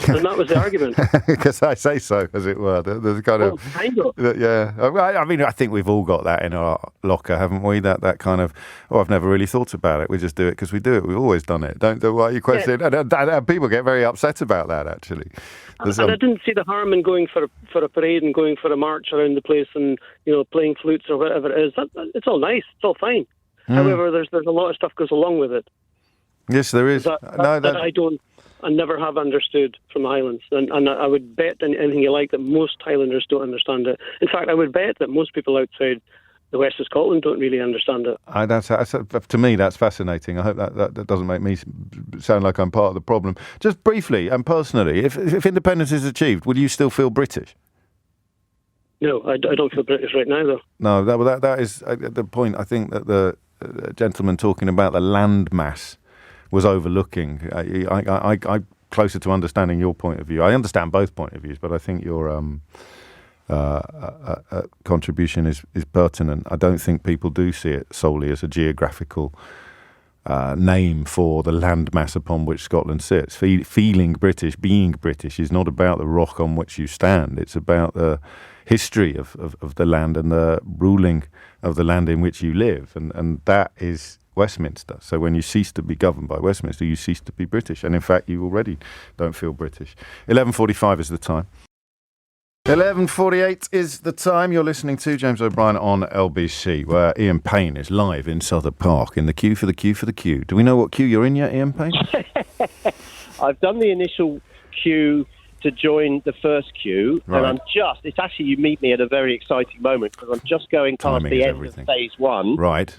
And that was the argument. Because I say so, as it were. There's kind of. Yeah. I mean, I think we've all got that in our locker, haven't we? That kind of, I've never really thought about it. We just do it because we do it. We've always done it. Don't why you question. Yeah. And people get very upset about that, actually. And I didn't see the harm in going for a parade and going for a march around the place and, playing flutes or whatever it is. It's all nice. It's all fine. However, there's a lot of stuff goes along with it. Yes, there is. That I never have understood from the Highlands, and I would bet anything you like that most Highlanders don't understand it. In fact, I would bet that most people outside the west of Scotland don't really understand it. To me, that's fascinating. I hope that doesn't make me sound like I'm part of the problem. Just briefly and personally, if independence is achieved, will you still feel British? No, I don't feel British right now, though. No, that is the point. I think that the gentleman talking about the landmass was overlooking. I closer to understanding your point of view. I understand both point of views, but I think your contribution is pertinent. I don't think people do see it solely as a geographical name for the landmass upon which Scotland sits. Feeling British, being British, is not about the rock on which you stand. It's about the history of the land and the ruling of the land in which you live, and that is Westminster. So when you cease to be governed by Westminster, you cease to be British. And in fact, you already don't feel British. 11:45 is the time. 11:48 is the time. You're listening to James O'Brien on LBC, where Ian Payne is live in Southwark Park in the queue for the queue for the queue. Do we know what queue you're in yet, Ian Payne? I've done the initial queue to join the first queue, right. And it's actually, you meet me at a very exciting moment, because I'm just going past the end of phase one. Right.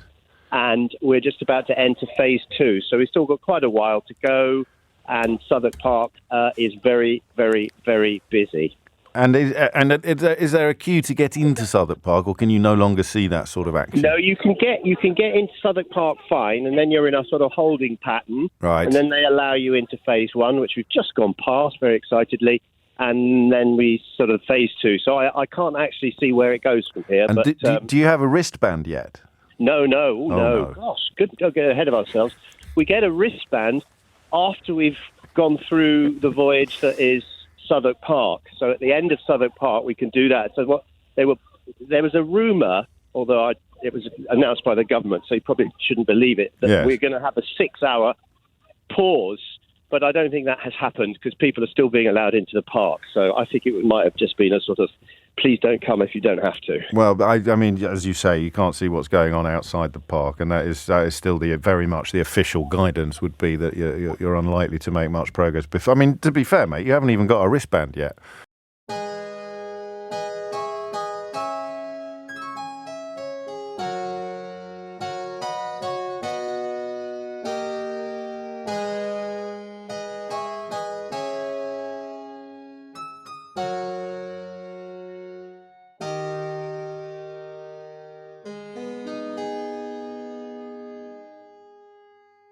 and we're just about to enter phase 2. So we've still got quite a while to go, and Southwark Park is very, very, very busy. And is there a queue to get into Southwark Park, or can you no longer see that sort of action? No, you can get into Southwark Park fine, and then you're in a sort of holding pattern. Right. And then they allow you into phase 1, which we've just gone past very excitedly, and then we sort of phase 2. So I can't actually see where it goes from here. And but do you have a wristband yet? No. No. Gosh, good. Don't get ahead of ourselves. We get a wristband after we've gone through the voyage that is Southwark Park. So at the end of Southwark Park, we can do that. So there was a rumour, although it was announced by the government, so you probably shouldn't believe it, that we're going to have a 6-hour pause. But I don't think that has happened because people are still being allowed into the park. So I think it might have just been a sort of, please don't come if you don't have to. Well, I mean, as you say, you can't see what's going on outside the park, and that is still very much the official guidance would be that you're unlikely to make much progress. I mean, to be fair, mate, you haven't even got a wristband yet.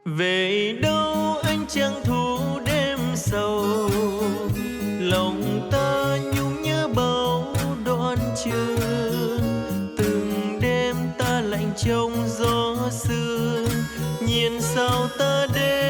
Về đâu anh chẳng thu đêm sầu, lòng ta nhung nhớ bao đoạn trường. Từng đêm ta lạnh trong gió sương, nhìn sao ta đêm